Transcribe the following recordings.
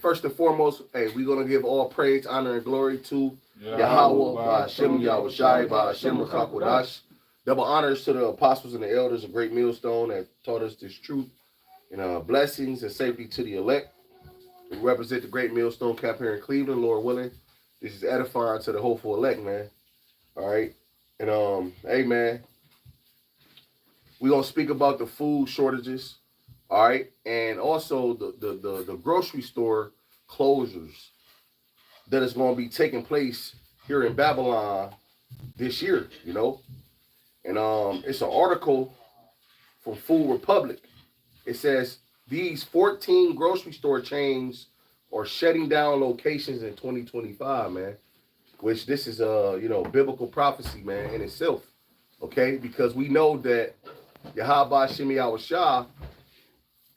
first and foremost, hey, we're going to give all praise, honor, and glory to Yahawah, BAHASHAM, YAHWASHI, BAHASHAM, HAQADASH. Double honors to the apostles and the elders, a great millstone that taught us this truth. And blessings and safety to the elect. We represent the great millstone cap here in Cleveland, Lord willing. This is edifying to the hopeful elect, man. All right. And hey, man, we're going to speak about the food shortages. All right. And also the grocery store closures that is going to be taking place here in Babylon this year, you know. And it's an article from Food Republic. It says these 14 grocery store chains are shutting down locations in 2025, man. Which this is you know, biblical prophecy, man, in itself. Okay, because we know that YAHAWASHI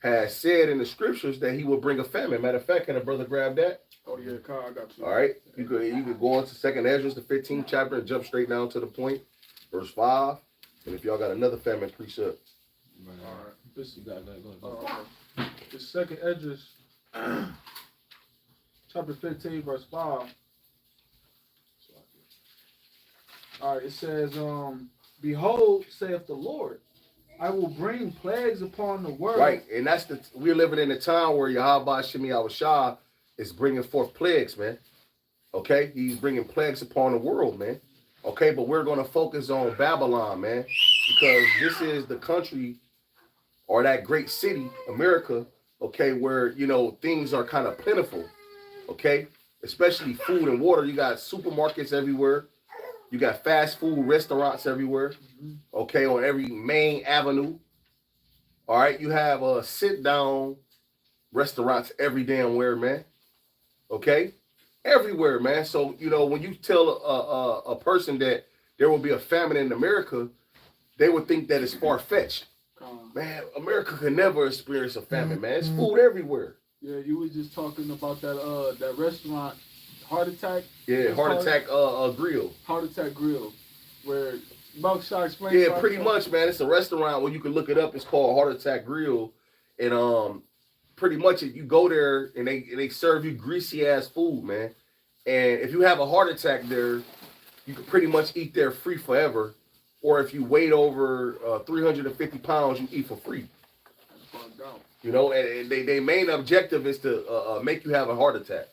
has said in the scriptures that he will bring a famine. Matter of fact, can a brother grab that? Oh yeah, Kyle, I got you. All right, you could go on to 2nd Ezra, the 15th chapter, and jump straight down to the point, verse 5. And if y'all got another famine precept. All right. This you got that. Go ahead. The 2nd Ezra, chapter 15, verse 5. All right, it says, behold, saith the Lord, I will bring plagues upon the world. Right, and we're living in a time where YAHWASHI is bringing forth plagues, man. Okay, he's bringing plagues upon the world, man. Okay, but we're going to focus on Babylon, man, because this is the country or that great city, America, okay, where, you know, things are kind of plentiful, okay, especially food and water. You got supermarkets everywhere. You got fast food restaurants everywhere, okay, on every main avenue. All right, you have sit-down restaurants every damn where, man, okay, everywhere, man. So, you know, when you tell a person that there will be a famine in America, they would think that it's far-fetched. Man, America could never experience a famine, man. It's food everywhere. Yeah, you were just talking about that restaurant, Heart Attack. Yeah, Heart Attack Grill. Heart Attack Grill, where Buckshot explained. Yeah, pretty much, man. It's a restaurant where you can look it up. It's called Heart Attack Grill, and pretty much you go there and they serve you greasy ass food, man. And if you have a heart attack there, you can pretty much eat there free forever. Or if you weigh over 350 pounds, you eat for free. You know, and their main objective is to make you have a heart attack.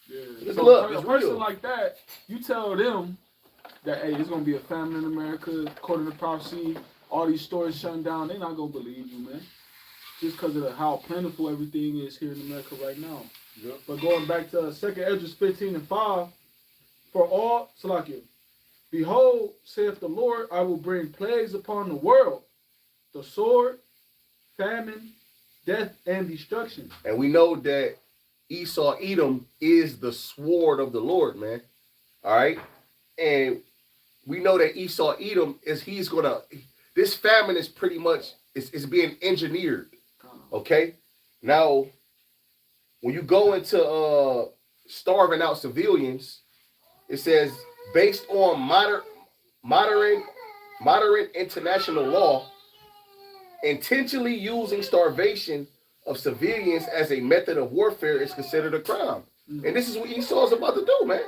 Yeah. So a person like that, you tell them that, hey, there's going to be a famine in America, according to prophecy, all these stores shutting down, they're not going to believe you, man. Just because of how plentiful everything is here in America right now. Yep. But going back to 2nd Ezra 15 and 5, for all, Salakia, behold, saith the Lord, I will bring plagues upon the world, the sword, famine, death, and destruction. And we know that Esau Edom is the sword of the Lord, man. All right? And we know that Esau Edom this famine is pretty much, is being engineered. Okay? Now, when you go into starving out civilians, it says, based on modern international law, intentionally using starvation of civilians as a method of warfare is considered a crime. And this is what Esau's about to do, man.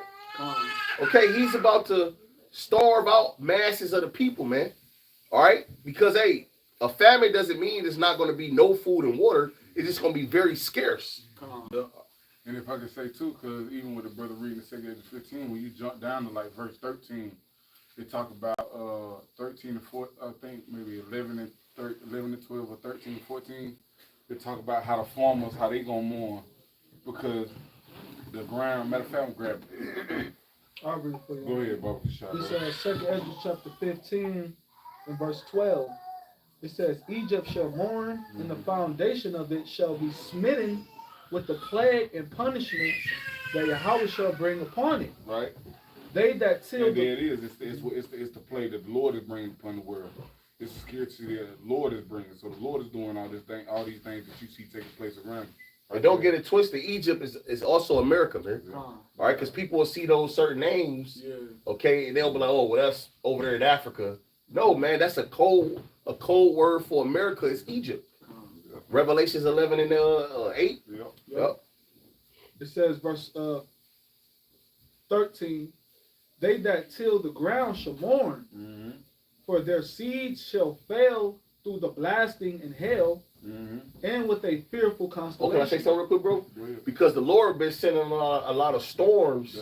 Okay, he's about to starve out masses of the people, man. All right? Because, hey, a famine doesn't mean there's not going to be no food and water. It's just going to be very scarce. And if I could say too, because even with the brother reading 2nd Ezra 15, when you jump down to like verse 13, they talk about 13 and 14, I think maybe 11 and 12 or 13 and 14. They talk about how the farmers, how they gonna mourn because the ground. Matter of fact, I'm grabbing it. I'll read it for you. Go ahead, Baba. This says 2nd Ezra chapter 15 and verse 12. It says, Egypt shall mourn, and the foundation of it shall be smitten with the plague and punishment that Yahweh shall bring upon it. Right. They that till. And there it is. It's the plague that the Lord is bringing upon the world. It's the scarcity that the Lord is bringing. So the Lord is doing all these things that you see taking place around you. And don't get it twisted. Egypt is also America, man. Yeah. All right, because people will see those certain names, okay, and they'll be like, oh, well, that's over there in Africa. No, man, that's a code word for America is Egypt. Revelations 11 and 8. Yep. It says, verse 13, they that till the ground shall mourn, for their seeds shall fail through the blasting and hail, and with a fearful constellation. Oh, can I say something real quick, bro? Because the Lord been sending a lot of storms,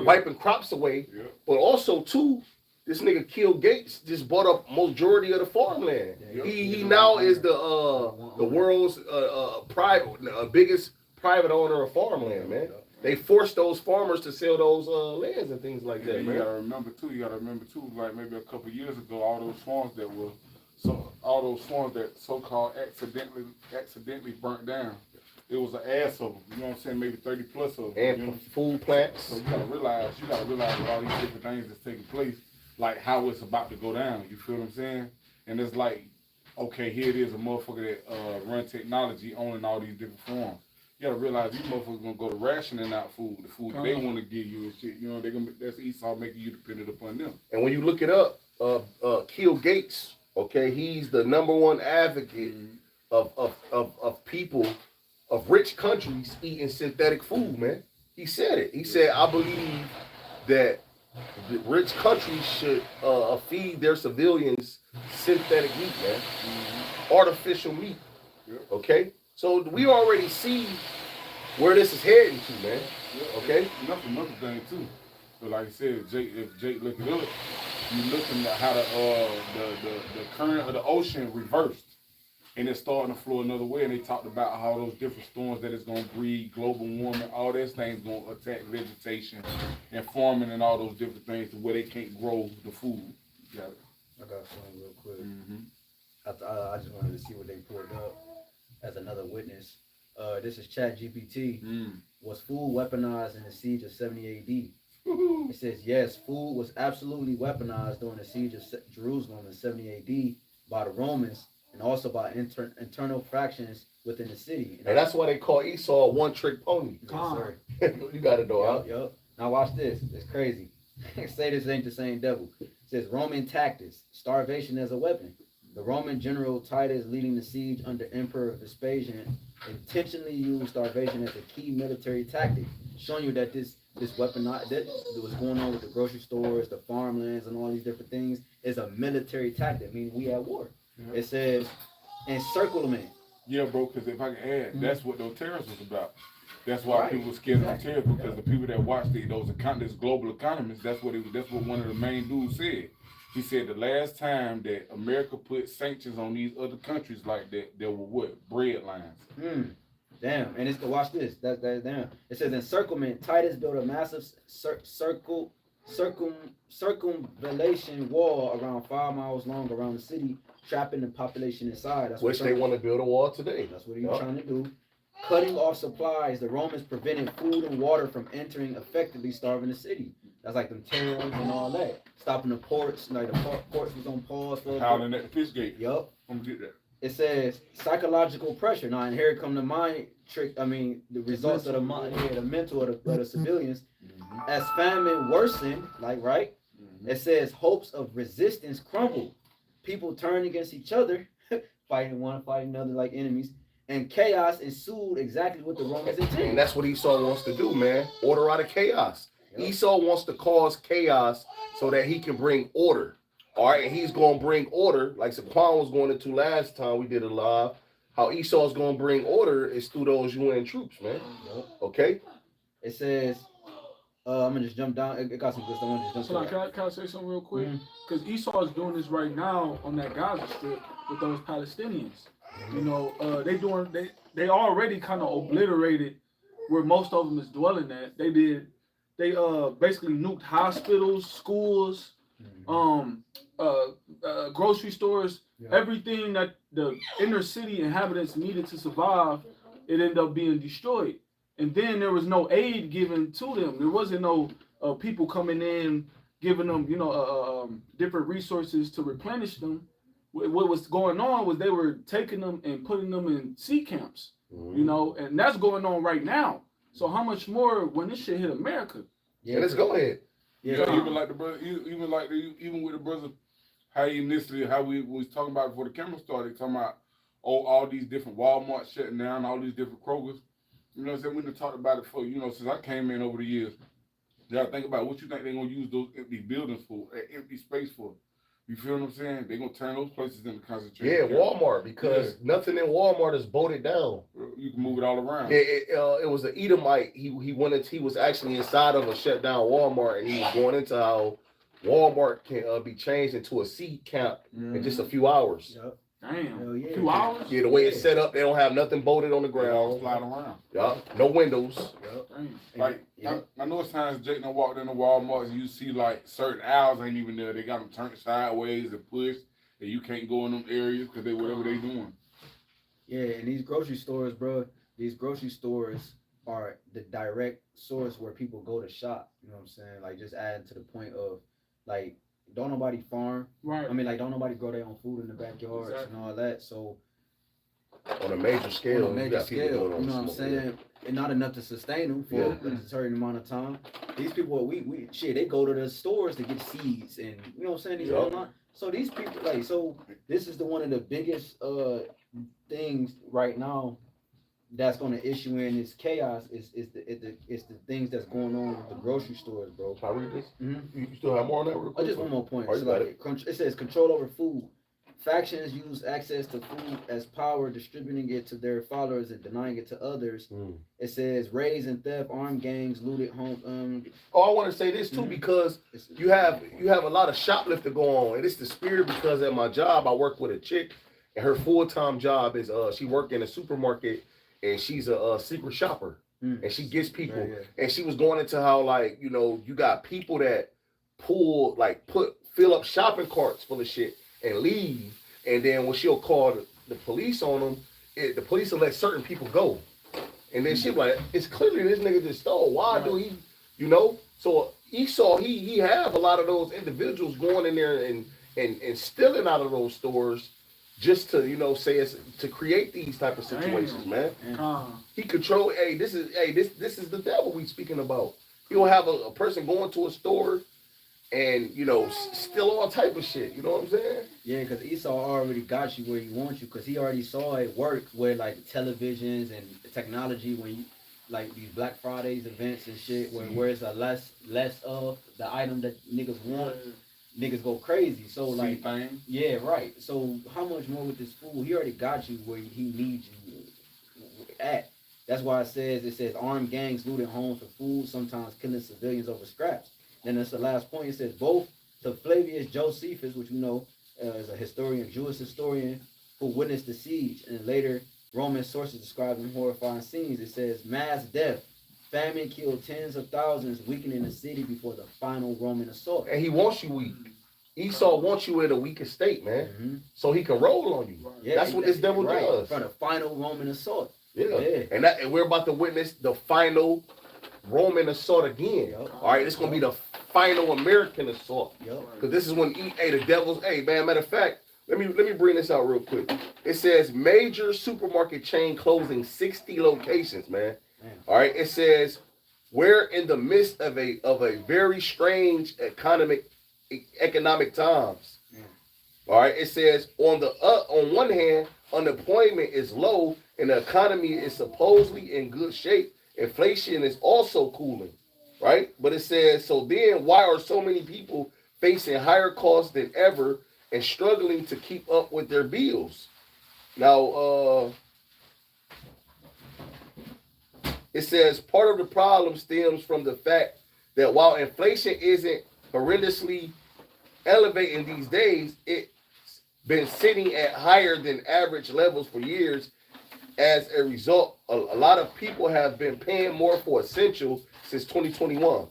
wiping crops away, but also too, this nigga Kill Gates just bought up majority of the farmland. He now is the world's biggest private owner of farmland, man. They forced those farmers to sell those lands and things like that, man. You gotta remember too, like maybe a couple years ago, all those farms that so-called accidentally burnt down. It was an ass of them, you know what I'm saying? Maybe 30 plus of them. And food plants. So you gotta realize all these different things that's taking place, like how it's about to go down. You feel what I'm saying? And it's like, okay, here it is, a motherfucker that run technology owning all these different forms. You gotta realize these motherfuckers gonna go to rationing out food, the food they want to give you and shit. You know, that's Esau making you dependent upon them. And when you look it up, Kill Gates, okay, he's the #1 advocate of people of rich countries eating synthetic food, man. He said it. He said, I believe that the rich countries should feed their civilians synthetic meat, man. Artificial meat. Okay? So we already see where this is heading to, man. Okay? Another thing too. But like I said, if Jake look it up, you looking at how the current of the ocean reversed. And it's starting to flow another way. And they talked about how those different storms that it's going to breed, global warming, all these things going to attack vegetation and farming and all those different things to where they can't grow the food. I got something real quick. I just wanted to see what they pulled up as another witness. This is ChatGPT. Was food weaponized in the siege of 70 AD? It says, yes, food was absolutely weaponized during the siege of Jerusalem in 70 AD by the Romans, and also by internal fractions within the city. And that's why they call Esau a one-trick pony. Yes, sir. You got to know. Yep. Now watch this. It's crazy. Say this ain't the same devil. It says Roman tactics, starvation as a weapon. The Roman general Titus, leading the siege under Emperor Vespasian, intentionally used starvation as a key military tactic, showing you that this weapon that was going on with the grocery stores, the farmlands, and all these different things is a military tactic, meaning we at war. It says encirclement. Yeah, bro, because if I can add, that's what those terrorists was about. That's why people were scared of terrorists, because the people that watched those global economists, that's what one of the main dudes said. He said the last time that America put sanctions on these other countries like that, there were what? Bread lines. Damn. And it's watch this. That's damn. It says encirclement. Titus built a massive circumvallation wall around 5 miles long around the city, trapping the population inside. That's which they want to build a wall today. That's what he's trying to do. Cutting off supplies, the Romans prevented food and water from entering, effectively starving the city. That's like them terrors and all that. Stopping the ports, like the ports was on pause for howling at the fish gate. Yup. I'm gonna get that. It says psychological pressure. Now, and here come the mind trick. I mean, the results of the mind, the mental of the civilians. As famine worsened, it says hopes of resistance crumbled. People turned against each other, fighting another like enemies. And chaos ensued, exactly what the Romans intended. And that's what Esau wants to do, man. Order out of chaos. Esau wants to cause chaos so that he can bring order. All right, and he's going to bring order, like Saquon was going into last time we did a live. How Esau's going to bring order is through those UN troops, man. Okay? It says, I'm going to just jump down. It got some good stuff. I'm going to just jump down. Can I say something real quick? Because Esau is doing this right now on that Gaza Strip with those Palestinians. You know, they already kind of obliterated where most of them is dwelling at. They basically nuked hospitals, schools, grocery stores, everything that the inner city inhabitants needed to survive. It ended up being destroyed, and then there was no aid given to them. There wasn't no people coming in giving them, different resources to replenish them. What was going on was they were taking them and putting them in sea camps, and that's going on right now. So how much more when this shit hit America? Yeah, let's go ahead. Yeah, even like the brother, even with the brother, how we was talking about before the camera started, talking about all these different Walmart shutting down, all these different Krogers. You know what I'm saying? We done talked about it for, you know, since I came in over the years. You gotta think about what you think they're gonna use those empty buildings for, empty space for. You feel what I'm saying? They're gonna turn those places into concentration camps. Walmart, because nothing in Walmart is bolted down. You can move it all around. It was an Edomite. He was actually inside of a shut down Walmart, and he was going into how Walmart can be changed into a seed camp in just a few hours. Yep. Damn. 2 hours? Yeah, the way it's set up, they don't have nothing bolted on the ground. Slide around. Yup. No windows. Like, I know it's times Jake done walked into Walmart and you see like certain aisles ain't even there. They got them turned sideways and pushed, and you can't go in them areas because they whatever they doing. Yeah, and these grocery stores, bro, are the direct source where people go to shop. You know what I'm saying? Like, just adding to the point of, like, don't nobody farm. Right. I mean, like, don't nobody grow their own food in the backyards and all that. So on a major scale, you know what I'm saying? And not enough to sustain them for a certain amount of time. These people, they go to the stores to get seeds and, you know what I'm saying? So these people, like, so this is one of the biggest things right now that's going to issue in this chaos is the things that's going on with the grocery stores, bro. Can I read this? Mm-hmm. You still have more on that real quick? Just one more point. So like, it says control over food. Factions use access to food as power, distributing it to their followers and denying it to others. It says raids and theft, armed gangs, looted home. I want to say this too, because you have a lot of shoplifting going on, and it's the spirit. Because at my job, I work with a chick, and her full-time job is she work in a supermarket, and she's a secret shopper, and she gets people. And she was going into how, like, you know, you got people that fill up shopping carts full of shit and leave, and then when she'll call the police on them, the police will let certain people go, and then she'll be like, it's clearly this nigga just stole. Why do he, you know? So Esau, he have a lot of those individuals going in there and stealing out of those stores just to, you know, say it's to create these type of situations, man. He control. This is the devil we speaking about. You'll have a person going to a store and, you know, steal all type of shit. You know what I'm saying? Yeah, because Esau already got you where he wants you, because he already saw it work where, like, televisions and technology, when you, like, these Black Fridays events and shit, where it's a less of the item that niggas want, niggas go crazy. So, like, yeah, right. So how much more with this fool? He already got you where he needs you at. That's why it says armed gangs looting homes for food, sometimes killing civilians over scraps. And that's the last point. It says both to Flavius Josephus, which we know is a historian, Jewish historian, who witnessed the siege, and later Roman sources describing horrifying scenes. It says mass death, famine killed tens of thousands, weakening the city before the final Roman assault. And he wants you weak. Esau wants you in a weaker state, man, so he can roll on you. Yeah, that's what this devil does. For the final Roman assault. Yeah. And we're about to witness the final Roman assault again. All right, it's gonna be the final American assault. Because this is when the devil's. Hey, man. Matter of fact, let me bring this out real quick. It says major supermarket chain closing 60 locations, man. All right, it says we're in the midst of a very strange economic times. All right, it says on one hand, unemployment is low and the economy is supposedly in good shape. Inflation is also cooling, right? But it says, so then why are so many people facing higher costs than ever and struggling to keep up with their bills? Now, it says part of the problem stems from the fact that while inflation isn't horrendously elevating these days, it's been sitting at higher than average levels for years. As a result, a lot of people have been paying more for essentials since 2021. Well,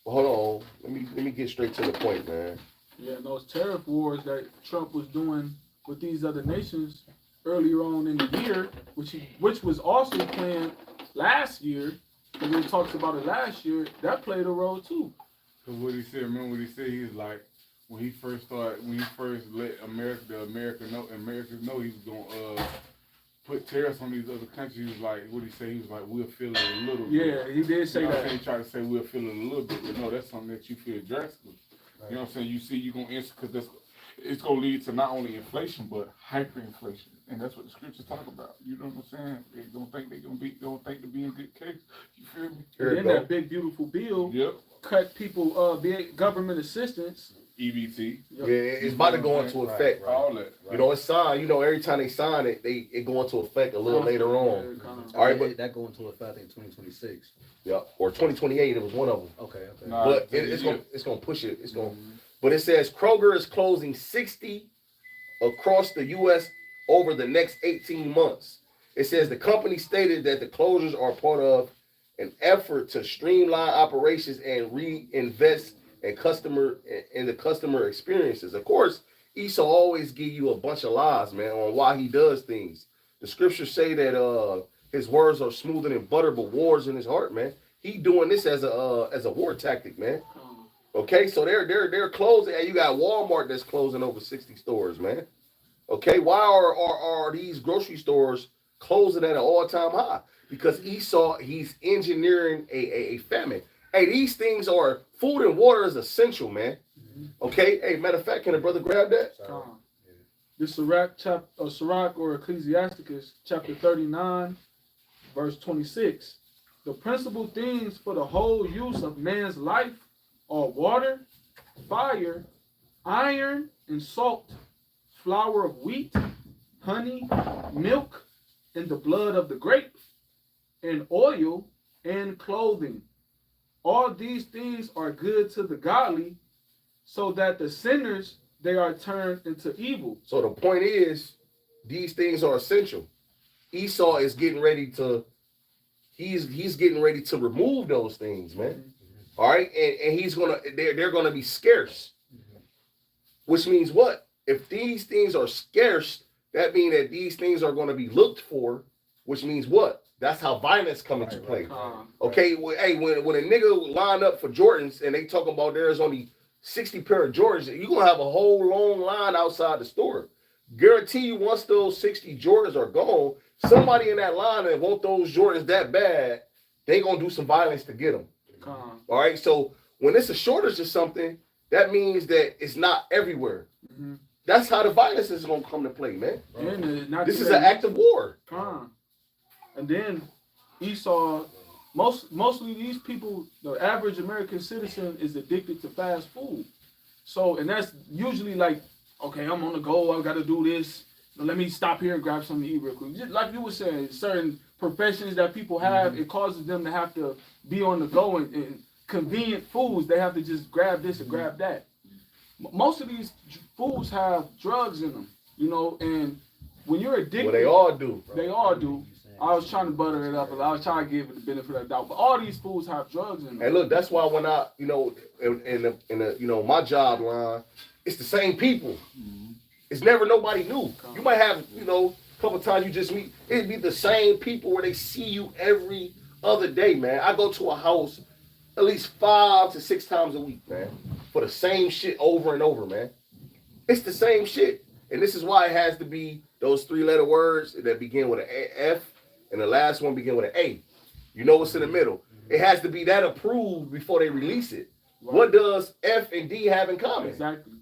hold on, let me get straight to the point, man. Yeah, and those tariff wars that Trump was doing with these other nations earlier on in the year, which was also planned last year, and we talked about it last year, that played a role too. Because what he said, remember what he said? He was like, when he first let Americans know he was gonna put tariffs on these other countries. He was like, what he say? He was like, we'll feel it a little bit. Yeah, he did say that. He tried to say we'll feel it a little bit, but no, that's something that you feel drastically. Right. You know what I'm saying? You see, you're gonna answer because it's gonna lead to not only inflation but hyperinflation, And that's what the scriptures talk about. You know what I'm saying? They don't think to be in good case. You feel me? And then that big beautiful bill cut people government assistance. EBT. Yeah, it's about to go into effect. All that. You know, it's signed. You know, every time they sign it, it go into effect a little later on. All right, but that go into effect in 2026. Yeah, or 2028. It was one of them. Okay. Nah, But it's gonna push it. It's gonna. But it says Kroger is closing 60 across the U.S. over the next 18 months. It says the company stated that the closures are part of an effort to streamline operations and reinvest in the customer experiences. Of course, Esau always give you a bunch of lies, man, on why he does things. The scriptures say that his words are smoother than butter, but war's in his heart, man. He doing this as a war tactic, man. Okay, so they're closing, and you got Walmart that's closing over 60 stores, man. Okay, why are these grocery stores closing at an all-time high? Because Esau, he's engineering a famine. Hey, these things are, food and water is essential, man. Okay, hey, matter of fact, can a brother grab that? This Sirach or Ecclesiasticus, chapter 39, verse 26. The principal things for the whole use of man's life are water, fire, iron, and salt, flour of wheat, honey, milk, and the blood of the grape, and oil, and clothing. All these things are good to the godly, so that the sinners, they are turned into evil. So the point is, these things are essential. Esau is getting ready to, he's getting ready to remove those things, man. All right, and they're gonna be scarce, which means what? If these things are scarce, that means that these things are gonna be looked for, which means what? That's how violence come into play. Okay, well, hey, when a nigga line up for Jordans and they talking about there's only 60 pair of Jordans, you're gonna have a whole long line outside the store. Guarantee you, once those 60 Jordans are gone, somebody in that line that want those Jordans that bad, they gonna do some violence to get them. All right, so when it's a shortage of something, that means that it's not everywhere. That's how the violence is gonna come to play, man. This is an act of war. And then Esau, mostly these people, the average American citizen is addicted to fast food. So, and that's usually like, okay, I'm on the go, I gotta do this. So let me stop here and grab something to eat real quick. Just like you were saying, certain professions that people have, it causes them to have to be on the go and convenient foods. They have to just grab this and grab that. Most of these foods have drugs in them, you know, and when you're addicted. Well, they all do. They all do. I was trying to butter it up, and I was trying to give it the benefit of the doubt. But all these foods have drugs in them. And look, that's why when I, you know, in the you know, my job line, it's the same people. It's never nobody new. You might have, you know, a couple times you just meet. It'd be the same people where they see you every other day, man. I go to a house at least 5 to 6 times a week, man, for the same shit over and over, man. It's the same shit. And this is why it has to be those 3-letter words that begin with an F and the last one begin with an A. You know what's in the middle. It has to be that approved before they release it. Right. What does F and D have in common? Exactly.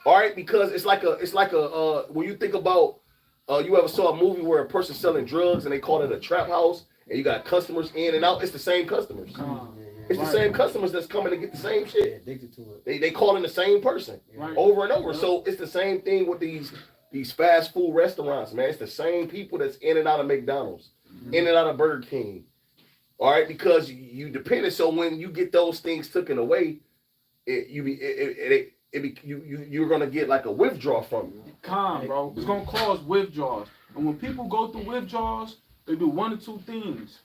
All right, because it's like a when you think about you ever saw a movie where a person's selling drugs and they call it a trap house and you got customers in and out. It's the same customers. It's the same customers that's coming to get the same shit. Addicted to it. They calling the same person over and over. So it's the same thing with these fast food restaurants, man. It's the same people that's in and out of McDonald's, in and out of Burger King. All right, because you dependent. So when you get those things taken away, you're gonna get like a withdrawal from it. Bro. It's gonna cause withdrawals. And when people go through withdrawals, they do one or two things.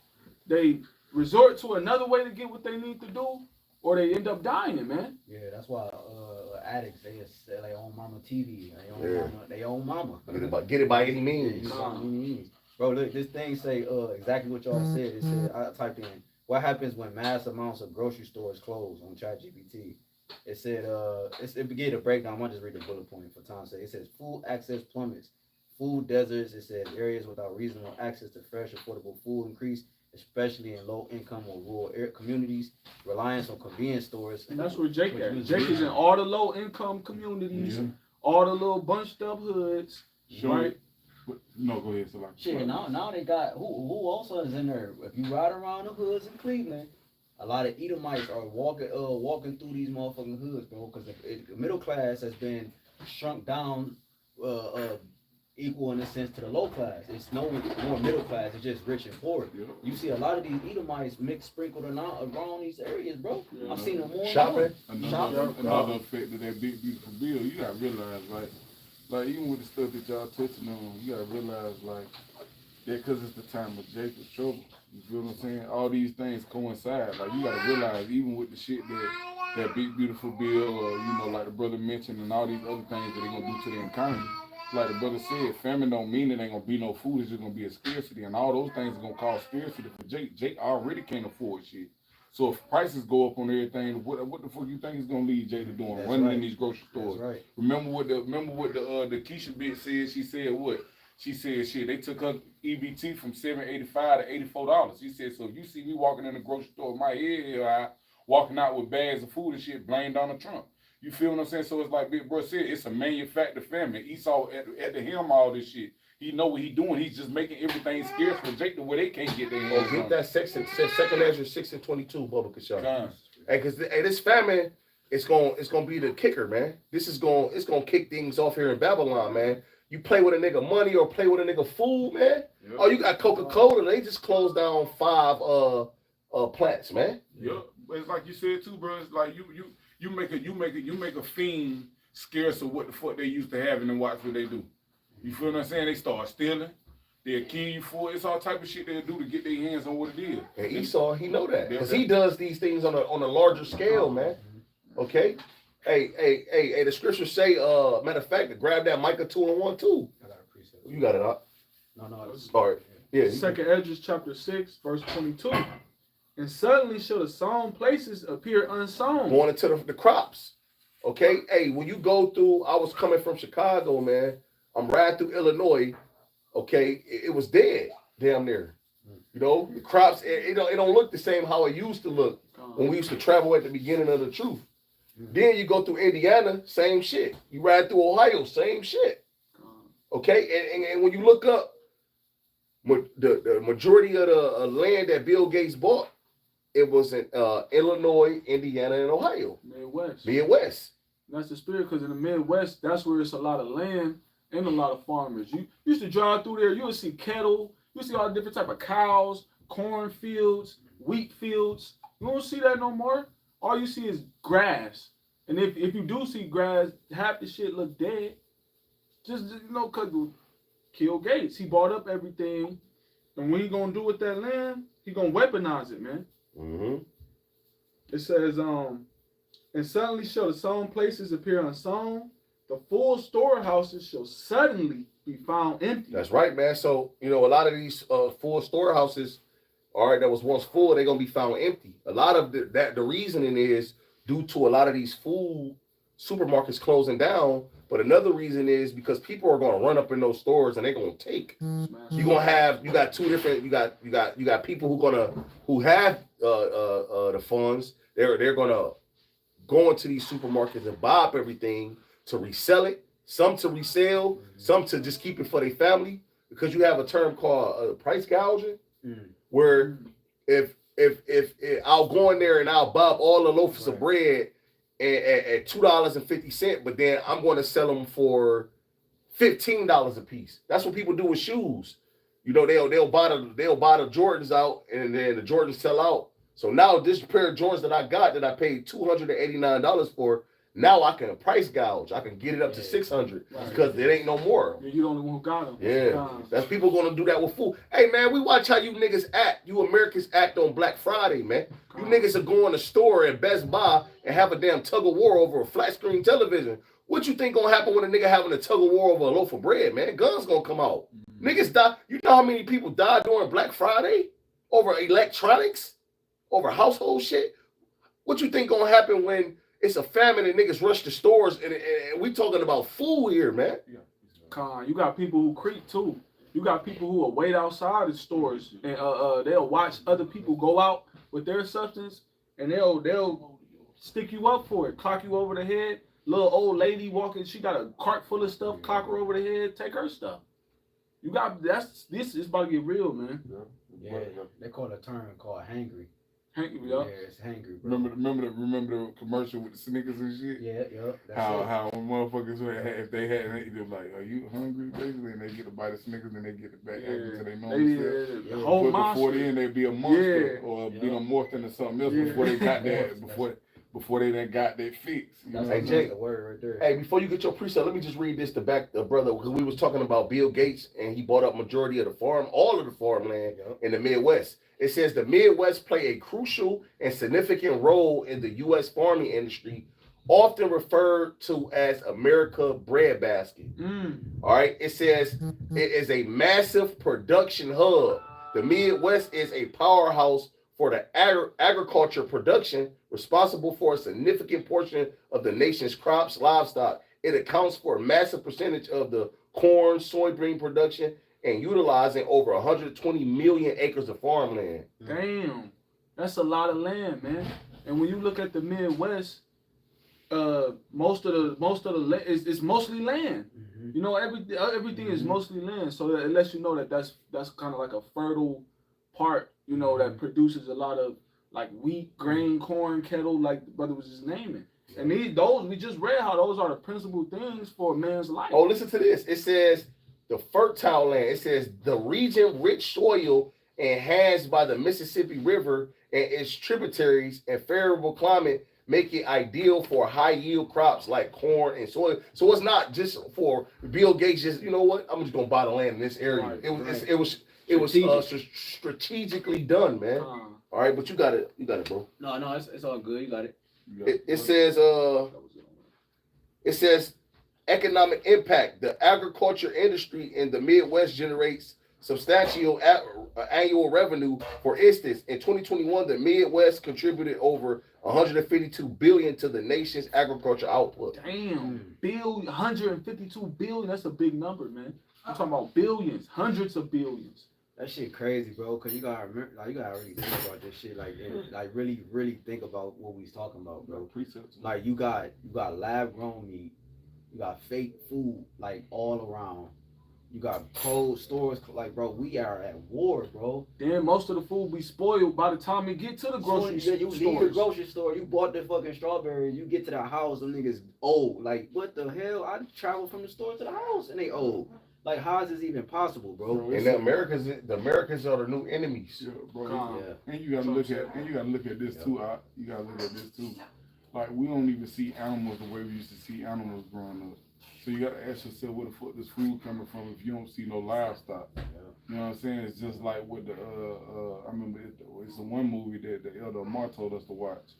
They resort to another way to get what they need to do, or they end up dying, man. Yeah, that's why addicts, they sell their own mama TV, their own mama. Get it by any means. Bro, look, this thing say exactly what y'all said. It said, I typed in, what happens when mass amounts of grocery stores close on ChatGPT? It said, it began a breakdown. I'll just read the bullet point for time's sake. It says, food access plummets. Food deserts, it says, areas without reasonable access to fresh, affordable food increase, especially in low-income or rural communities. Reliance on convenience stores. And that's where Jake is. Jake is in all the low-income communities, all the little bunched-up hoods, right? No, go ahead, Salaki. Shit, now they got who also is in there. If you ride around the hoods in Cleveland, a lot of Edomites are walking through these motherfucking hoods, bro, because the middle class has been shrunk down, equal in a sense to the low class. It's no more middle class. It's just rich and poor. Yeah. You see a lot of these Edomites mixed sprinkled around these areas, bro. Yeah, I've seen them more. Shopping. Another effect of that big beautiful bill. You gotta realize, like even with the stuff that y'all touching on, you gotta realize, like, that because it's the time of Jacob's trouble. You feel what I'm saying? All these things coincide. Like, you gotta realize, even with the shit that big beautiful bill, or like the brother mentioned, and all these other things that they're gonna do to the economy. Like the brother said, famine don't mean it ain't gonna be no food. It's just gonna be a scarcity, and all those things are gonna cause scarcity for Jake. Jake already can't afford shit. So if prices go up on everything, what the fuck you think is gonna lead Jay to doing? That's running in these grocery stores. That's right. Remember what the Keisha bitch said? She said what? She said shit. They took her EBT from $7.85 to $84. She said, so if you see me walking in the grocery store with my head high, walking out with bags of food and shit, blame Donald Trump. You feel what I'm saying? So it's like Big Bro said, it's a manufactured famine. Esau at the helm all this shit. He know what he doing. He's just making everything scarce for Jake to where they can't get their hands on. Get that second Ezra 6:22, Bubba Kashar. Hey, cause this famine, it's gonna be the kicker, man. It's gonna kick things off here in Babylon, man. You play with a nigga money or play with a nigga food, man. Yep. Oh, you got Coca-Cola. They just closed down 5 plants, man. Yep. It's like you said too, bro. It's like you make a fiend scarce of what the fuck they used to have, and then watch what they do. You feel what I'm saying? They start stealing. They'll kill you for it. It's all type of shit they'll do to get their hands on what it is. And Esau, he know that because he does these things on a larger scale, man. Okay. Hey, the scriptures say, matter of fact, to grab that Micah 2:1 too. I got a precept. You got it up. No, start. Yeah. Second Ezra chapter 6, verse 22. And suddenly shall the sown places appear unsown. Going into the crops. Okay. Hey, when you go through, I was coming from Chicago, man. I'm riding through Illinois. Okay, it was dead down there. You know, the crops, it don't look the same how it used to look when we used to travel at the beginning of the truth. Then you go through Indiana, same shit. You ride through Ohio, same shit. Okay, and when you look up the majority of the land that Bill Gates bought, it was in Illinois, Indiana, and Ohio. Midwest. That's the spirit, because in the Midwest, that's where it's a lot of land and a lot of farmers. You used to drive through there, you'll see cattle, you see all different type of cows, corn fields, wheat fields. You don't see that no more. All you see is grass. And if you do see grass, half the shit look dead. Just cause kill Gates. He bought up everything. And what he gonna do with that land? He gonna weaponize it, man. Mm-hmm. It says, and suddenly shall the sown places appear unsown. The full storehouses shall suddenly be found empty. That's right, man. So, a lot of these full storehouses, all right, that was once full, they're going to be found empty. A lot of the reasoning is due to a lot of these food supermarkets closing down. But another reason is because people are going to run up in those stores and they're going to take. You got two different, you got people who have the funds. They're going to go into these supermarkets and buy up everything to resell it, some to resell, some to just keep it for their family, because you have a term called price gouging, where if I'll go in there and I'll buy up all the loaves of bread at $2.50, but then I'm going to sell them for $15 a piece. That's what people do with shoes. They'll buy the Jordans out, and then the Jordans sell out. So now this pair of Jordans that I got that I paid $289 for, now I can price gouge. I can get it up to $600 because it ain't no more. You the only one who got them. Yeah, that's people gonna do that with food. Hey man, we watch how you niggas act. You Americans act on Black Friday, man. You niggas are going to the store at Best Buy and have a damn tug of war over a flat screen television. What you think gonna happen when a nigga having a tug of war over a loaf of bread, man? Guns gonna come out. Niggas die. You know how many people died during Black Friday over electronics, over household shit? What you think gonna happen when it's a famine and niggas rush to stores and we talking about food here, man? You got people who creep too. You got people who will wait outside the stores and they'll watch other people go out with their substance and they'll stick you up for it, clock you over the head. Little old lady walking, she got a cart full of stuff, clock her over the head, take her stuff. You got this is about to get real, man. Yeah, they call it a term called hangry. Hangry, yeah, it's hangry, bro. Remember the commercial with the Snickers and shit? Yeah. How motherfuckers if they had they're like, are you hungry? Basically, and they get a bite of Snickers and they get it back into their normal self. The whole Before then, they'd be a monster or be a morph into something else before they got that before they done got that fix. Hey Jay, the word right there. Hey, before you get your precept, let me just read this to back the brother, because we was talking about Bill Gates and he bought up majority of the all of the farmland in the Midwest. It says the Midwest play a crucial and significant role in the U.S. farming industry, often referred to as America breadbasket. All right. It says it is a massive production hub. The Midwest is a powerhouse for the agriculture production, responsible for a significant portion of the nation's crops, livestock. It accounts for a massive percentage of the corn, soybean production, and utilizing over 120 million acres of farmland. Damn, that's a lot of land, man. And when you look at the Midwest, most of the land is mostly land. You know, everything is mostly land. So it lets you know that's kind of like a fertile part, you know, that produces a lot of like wheat, grain, corn, kettle, like the brother was just naming. And those we just read how those are the principal things for a man's life. Oh, listen to this. It says the fertile land. It says the region rich soil enhanced by the Mississippi River and its tributaries and favorable climate make it ideal for high yield crops like corn and soy. So it's not just for Bill Gates. Just, you know what? I'm just gonna buy the land in this area. Right, it was strategically done, man. All right, but you got it, bro. No, it's all good. You got it. It says economic impact. The agriculture industry in the Midwest generates substantial annual revenue. For instance, in 2021, the Midwest contributed over 152 billion to the nation's agriculture output. Damn, 152 billion. That's a big number, man. I'm talking about billions, hundreds of billions. That shit crazy, bro. Cause you gotta remember, like, you gotta really think about this shit, like, and, like really think about what we was talking about, bro. Like, you got lab grown meat, you got fake food, like, all around. You got cold stores, like, bro, we are at war, bro. Then most of the food be spoiled by the time we get to the grocery store. You leave the grocery store, you bought the fucking strawberries, you get to the house, them niggas old. Like, what the hell? I travel from the store to the house and they old. Like, how is this even possible, bro? And the Americans are the new enemies. Yeah, bro. And you gotta look at this too. You gotta look at this too. Like, we don't even see animals the way we used to see animals growing up. So you gotta ask yourself, where the fuck this food coming from if you don't see no livestock? You know what I'm saying? It's just like with the I remember it's the one movie that the elder Omar told us to watch.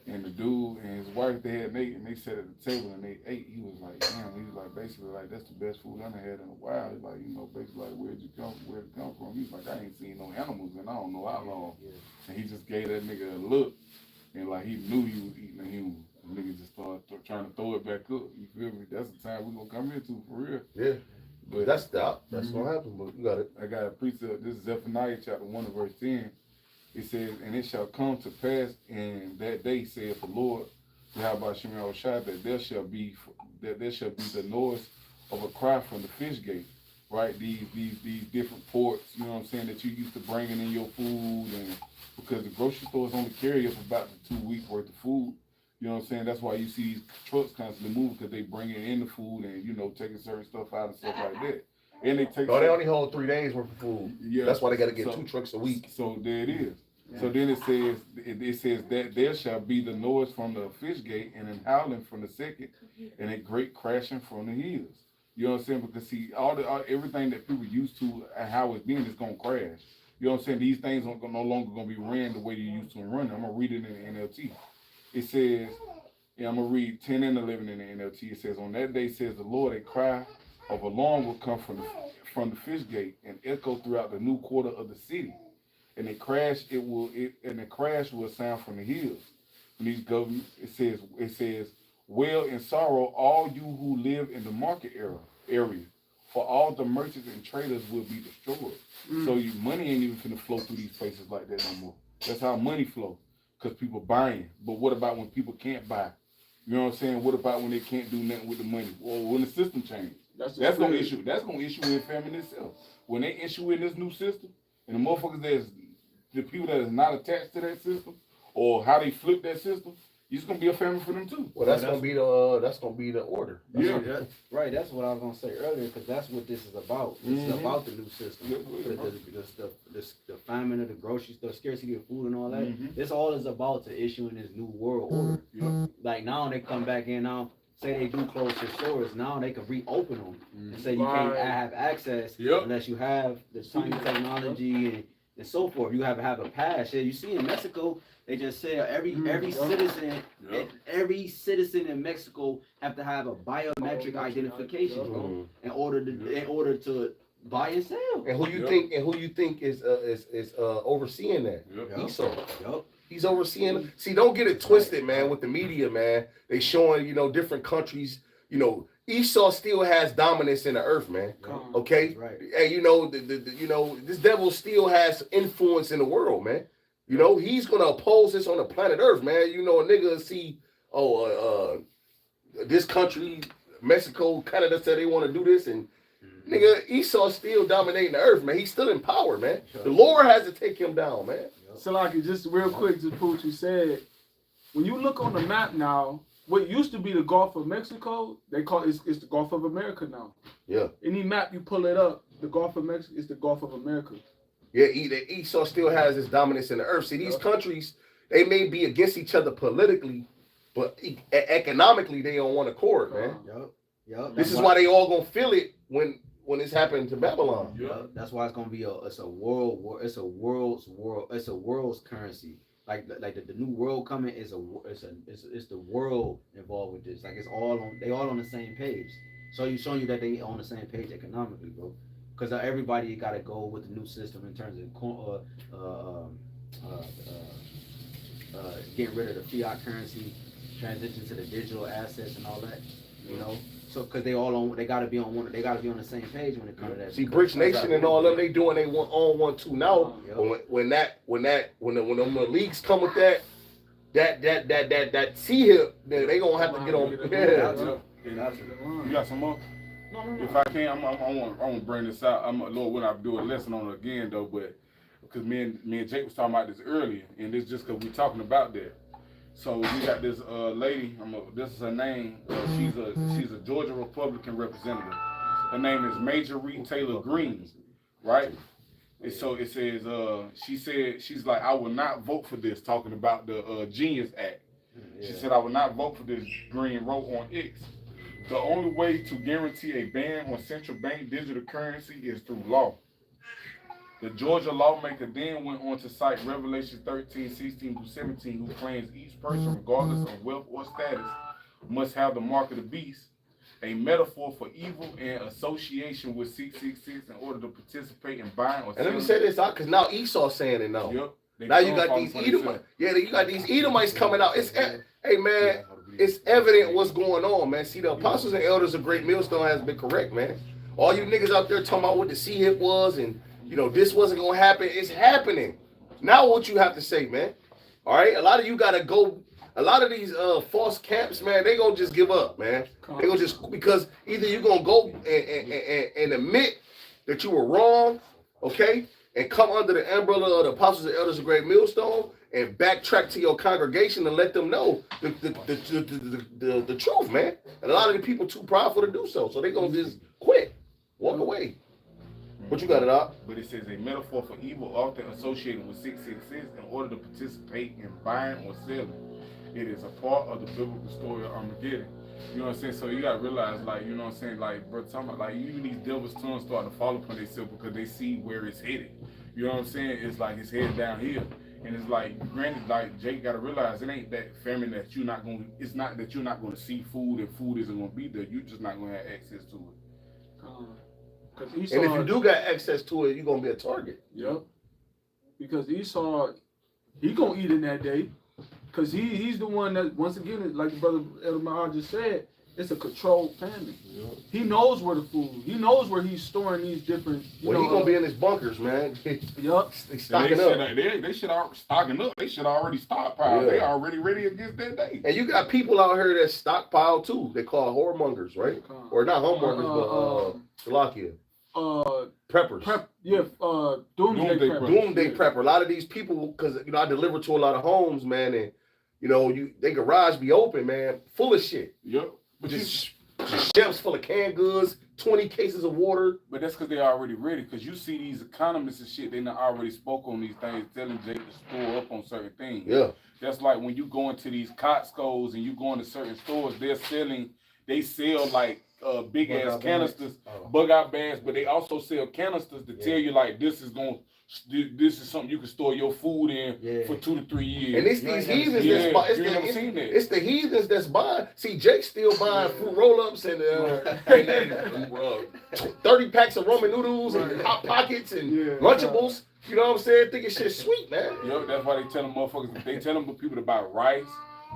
And the dude and his wife, they sat at the table and they ate. He was like, damn, he was like, basically like, that's the best food I done had in a while. He's like, you know, basically like, where'd it come from? He's like, I ain't seen no animals in I don't know how long. And he just gave that nigga a look, and like he knew he was eating a human. The nigga just started trying to throw it back up. You feel me? That's the time we gonna come into for real. Yeah. But that's gonna happen, but you got it. I got a precept. This is Zephaniah chapter 1 and verse 10. It says, and it shall come to pass in that day, saith the Lord, YAHAWASHI, that there shall be the noise of a cry from the fish gate, right? These different ports, you know what I'm saying, that you used to bringing in your food, and because the grocery stores only carry up about the 2 weeks worth of food. You know what I'm saying? That's why you see these trucks constantly moving, because they bringing in the food and, you know, taking certain stuff out and stuff like that. And they take. No, they only hold 3 days worth of food. Yeah, that's why they got to get 2 trucks a week. So there it is. Yeah. So then it says that there shall be the noise from the fish gate and an howling from the second and a great crashing from the hills. You know what I'm saying? Because see, everything that people used to and how it's been is gonna crash. You know what I'm saying? These things are no longer gonna be ran the way you used to run. I'm gonna read it in the NLT. It says, I'm gonna read 10 and 11 in the NLT. It says, on that day, says the Lord, a cry of alarm will come from the fish gate and echo throughout the new quarter of the city. And the crash will sound from the hills. And these governments, it says, wail in sorrow, all you who live in the market area, for all the merchants and traders will be destroyed. So your money ain't even finna flow through these places like that no more. That's how money flow, because people buying. But what about when people can't buy? You know what I'm saying? What about when they can't do nothing with the money? Or when the system changes? That's gonna issue. That's gonna issue in famine itself. When they issue in this new system, and the motherfuckers that's the people that is not attached to that system, or how they flip that system, it's gonna be a famine for them too. Well, that's gonna be the order. Right. That's what I was gonna say earlier, because that's what this is about. This is about the new system. The famine of the grocery store, scarcity of food, and all that. This all is about to issuing this new world order. Like now they come back in now. Say they do close the stores, now they can reopen them and say you can't have access unless you have the same technology and so forth. You have to have a pass. Yeah, you see in Mexico, they just say every citizen in Mexico have to have a biometric identification, bro, in order to buy and sell. And who you think is overseeing that? Esau. He's overseeing. See, don't get it twisted, man. With the media, man, they showing different countries. Esau still has dominance in the earth, man. Okay, right. And this devil still has influence in the world, man. He's gonna oppose this on the planet Earth, man. A nigga see, this country, Mexico, Canada said they want to do this, and nigga, Esau's still dominating the earth, man. He's still in power, man. The Lord has to take him down, man. So, like, just real quick to prove what you said, when you look on the map now, what used to be the Gulf of Mexico, they call it's the Gulf of America now. Yeah. Any map you pull it up, the Gulf of Mexico is the Gulf of America. Yeah, Esau still has his dominance in the earth. See, these countries, they may be against each other politically, but economically they on one accord, man. This is why they all gonna feel it when it's happening to Babylon. That's why it's gonna be a world's currency. Like the new world coming is it's the world involved with this. Like they all on the same page. So you showing you that they on the same page economically, bro. Because everybody got to go with the new system in terms of getting rid of the fiat currency, transition to the digital assets and all that. So because they got to be on the same page when it comes to that. See, BRICS Nation and all them, they doing they own one too now. When the leagues come with that C-hip, then they gonna have to get on. You got some more? If I can, I want to bring this out. Lord, when I do a lesson on it again though, but because me and Jake was talking about this earlier, and this just because we're talking about that. So we got this lady. This is her name. She's a Georgia Republican representative. Her name is Major Reed Taylor Greene, right? And so it says she said she's like, I will not vote for this. Talking about the Genius Act. She said I will not vote for this. Greene wrote on X. The only way to guarantee a ban on central bank digital currency is through law. The Georgia lawmaker then went on to cite Revelation 13:16-17, who claims each person, regardless of wealth or status, must have the mark of the beast, a metaphor for evil and association with 666 in order to participate in buying or selling. And let me say this out, because now Esau's saying it now. Now you got these Edomites. Yeah, you got these Edomites coming out. Hey man, it's evident what's going on, man. See, the apostles and elders of Great Millstone has been correct, man. All you niggas out there talking about what the C-hip was and this wasn't gonna happen. It's happening. Now what you have to say, man? All right, a lot of you gotta go. A lot of these false camps, man, they gonna just give up, man. They gonna just, because either you gonna go and admit that you were wrong, okay, and come under the umbrella of the apostles and elders of Great Millstone and backtrack to your congregation and let them know the truth, man. And a lot of the people too prideful to do so, so they gonna just quit, walk away. What you got it up? But it says a metaphor for evil often associated with 666 in order to participate in buying or selling. It is a part of the biblical story of Armageddon. You know what I'm saying? So you gotta realize, like, you know what I'm saying, like, bro, talking about, like, even these devil's tongues starting to fall upon themselves because they see where it's headed. You know what I'm saying? It's like it's headed down here. And it's like, granted, like, Jake gotta realize it ain't that famine that you're not gonna, it's not that you're not gonna see food and food isn't gonna be there. You're just not gonna have access to it. And if you do got access to it, you're gonna be a target. Yep. Because Esau, he gonna eat in that day. Because he's the one that, once again, like the brother Elder Mahar just said, it's a controlled famine. Yeah. He knows where the food. He knows where he's storing these different. Well, he gonna be in his bunkers, man. Yup. They stocking up. They should already stocking up. They should already stockpile. Yeah. They already ready against that day. And you got people out here that stockpile too. They call whoremongers, right? Or not whoremongers, but Shalakia. Preppers. Doomsday prepper. Doomsday prepper. A lot of these people, because I deliver to a lot of homes, man, and they garage be open, man, full of shit. Yep. But just shelves full of canned goods, 20 cases of water. But that's because they already ready. Because you see these economists and shit, they done already spoke on these things, telling Jake to store up on certain things. Yeah. That's like when you go into these Costco's and you go into certain stores, they sell like big ass canisters, bug out bags, but they also sell canisters to tell you like this is something you can store your food in for 2 to 3 years. And it's these heathens that's buying. It's the heathens that's buying. See, Jake's still buying food roll-ups and 30 packs of ramen noodles and Hot Pockets and Lunchables. You know what I'm saying? Thinking shit's sweet, man. Yep, that's why they tell them motherfuckers. They tell them people to buy rice,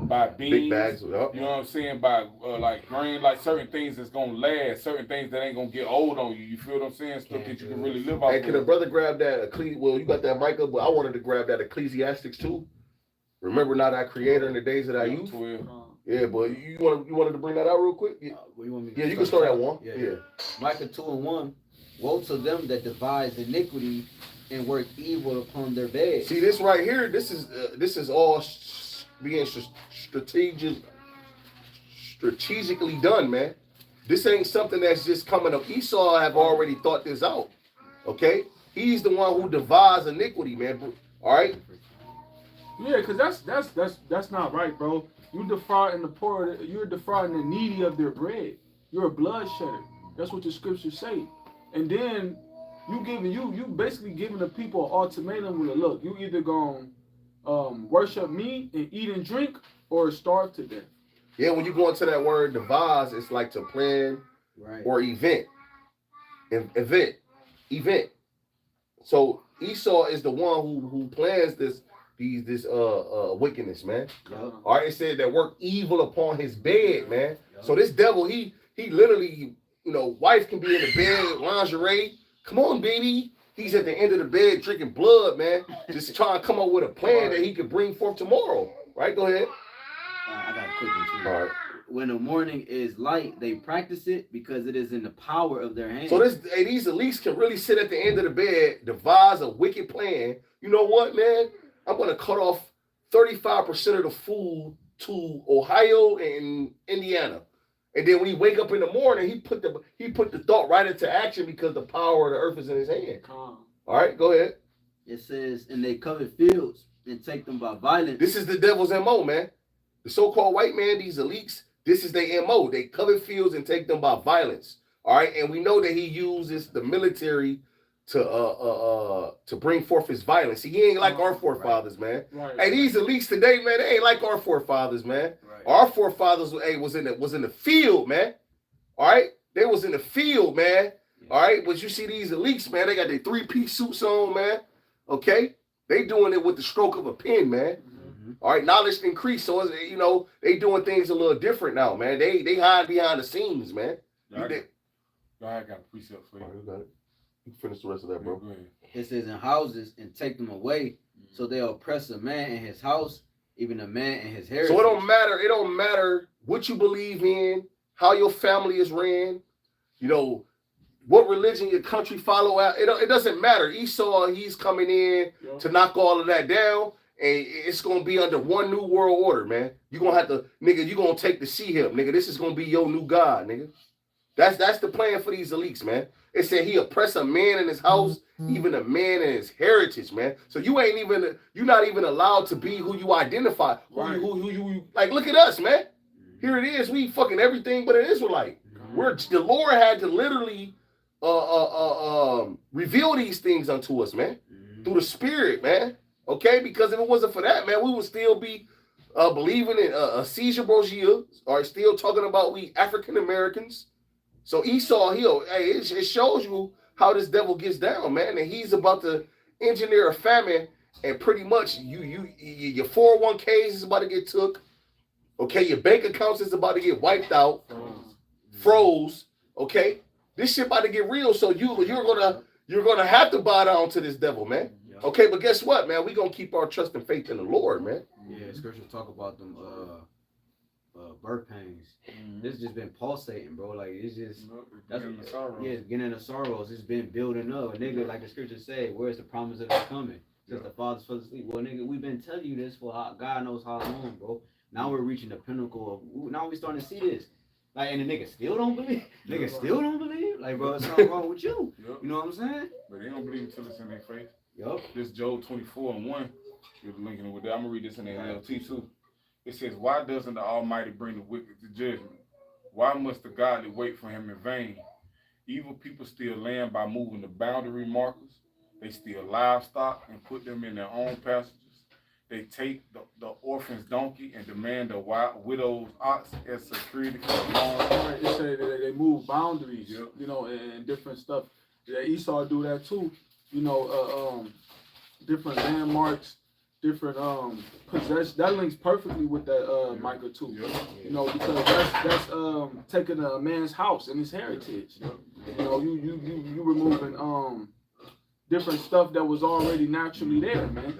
buy beans. Big bags. Yep. You know what I'm saying? Buy like grain, like certain things that's gonna last, certain things that ain't gonna get old on you. You feel what I'm saying? Stuff that you can really live off. Hey, can a brother grab that? Well, you got that mic up, but I wanted to grab that Ecclesiastics too. Remember not our Creator in the days of our youth. Yeah, but you wanted to bring that out real quick? Yeah, you can start at 1. Yeah. Micah 2:1. Woe to them that devise iniquity and work evil upon their bed. See this right here. This is all being strategically done, man. This ain't something that's just coming up. Esau have already thought this out. Okay, he's the one who devised iniquity, man. All right. Yeah, because that's not right, bro. You defrauding the poor. You're defrauding the needy of their bread. You're a bloodshedder. That's what the scriptures say. And then you basically giving the people an ultimatum with a look. You either gonna worship me and eat and drink, or starve to death. Yeah, when you go into that word devise, it's like to plan or event. Event. So Esau is the one who plans this wickedness, man. All right, it said that work evil upon his bed, man. So this devil, he literally, wife can be in the bed, lingerie. Come on, baby. He's at the end of the bed drinking blood, man. Just trying to come up with a plan that he could bring forth tomorrow. Right? Go ahead. I got a quick one too. All right. When the morning is light, they practice it because it is in the power of their hands. So these elites can really sit at the end of the bed, devise a wicked plan. You know what, man? I'm going to cut off 35% of the food to Ohio and Indiana. And then when he wake up in the morning, he put the thought right into action because the power of the earth is in his hand. All right, go ahead. It says, and they covet fields and take them by violence. This is the devil's MO, man. The so-called white man, these elites, this is their MO. They covet fields and take them by violence. All right, and we know that he uses the military to bring forth his violence. See, he ain't like our forefathers, man. Hey, these elites today, man, they ain't like our forefathers, man. Our forefathers, was in the field, man. All right, they was in the field, man. All right, but you see these elites, man, they got their 3-piece suits on, man. Okay, they doing it with the stroke of a pen, man. All right, knowledge increased, so they doing things a little different now, man. They hide behind the scenes, man. I got a precept for you. You got it. You can finish the rest of that, bro. It says in houses and take them away, so they oppress a man in his house, even a man in his heritage. So it don't matter. It don't matter what you believe in, how your family is ran, what religion your country follow out. It doesn't matter. Esau, he's coming in to knock all of that down, and it's gonna be under one new world order, man. You're gonna have to, nigga, you're gonna take the see him, nigga. This is gonna be your new God, nigga. That's the plan for these elites, man. It said he oppressed a man in his house, even a man in his heritage, man. So you're not even allowed to be who you identify. Who you like, look at us, man. Here it is. We fucking everything but an Israelite. The Lord had to literally reveal these things unto us, man. Through the Spirit, man. Okay? Because if it wasn't for that, man, we would still be believing in a seizure brochure, or still talking about we African Americans. So Esau, it shows you how this devil gets down, man. And he's about to engineer a famine, and pretty much your 401ks is about to get took. Okay, your bank accounts is about to get wiped out. froze. Okay, this shit about to get real. So you're gonna have to bow down to this devil, man. Okay, but guess what, man? We gonna keep our trust and faith in the Lord, man. Yeah, scriptures talk about them birth pains. This just been pulsating, bro. Like it's just beginning of sorrows. It's been building up. Nigga, like the scriptures say, where's the promise of it coming? Since the fathers fell asleep. Well, nigga, we've been telling you this for God knows how long, bro. Now we're reaching the pinnacle of. Now we starting to see this. Like, and the nigga still don't believe. Nigga still don't believe. Like, bro, it's something wrong with you. You know what I'm saying? But they don't believe until it's in their faith. Yup. This Job 24:1. You're linking it with that. I'm gonna read this in the NLT too. It says, "Why doesn't the Almighty bring the wicked to judgment? Why must the godly wait for him in vain? Evil people steal land by moving the boundary markers. They steal livestock and put them in their own passages. They take the orphan's donkey and demand the widow's ox as security for a long time." They say that they move boundaries, you know, and different stuff. Yeah, Esau do that too. You know, different landmarks, different possessions. That links perfectly with that Micah too. You know, because that's taking a man's house and his heritage. You know, you removing different stuff that was already naturally there, man.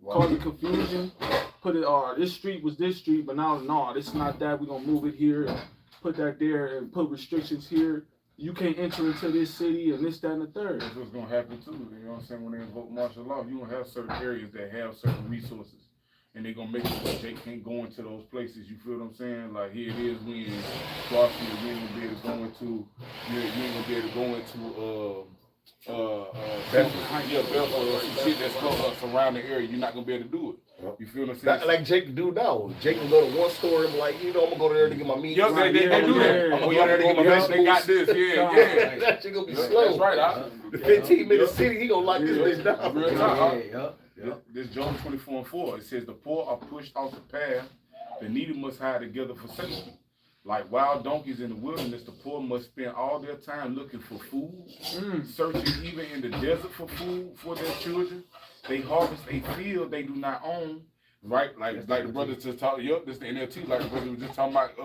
Causing confusion. Put it, this street was this street, but now no, this is not that. We're gonna move it here and put that there and put restrictions here. You can't enter into this city and this, that, and the third. That's what's gonna happen too. You know what I'm saying? When they invoke martial law, you gonna have certain areas that have certain resources, and they're gonna make it so they can't go into those places. You feel what I'm saying? Like here it is, we in Garfield, you ain't gonna be able to go into, you ain't gonna be able to go into Belfort or some shit that's surrounding the area. You're not gonna be able to do it. You feel what I'm saying? Like Jake do now. Jake can go to one store and be like, you know, I'm gonna go there to get my meat. Yep, they do that. I'm gonna go there to get my vegetables. They got this, yeah. That shit gonna be slow. That's right. The 15-minute city, he gonna lock this bitch down. This Job 24:4, it says the poor are pushed off the path, the needy must hide together for safety. Like wild donkeys in the wilderness, the poor must spend all their time looking for food, searching even in the desert for food for their children. They harvest a field they do not own, right? Like the brother just talked, this the NLT, like the brother was just talking about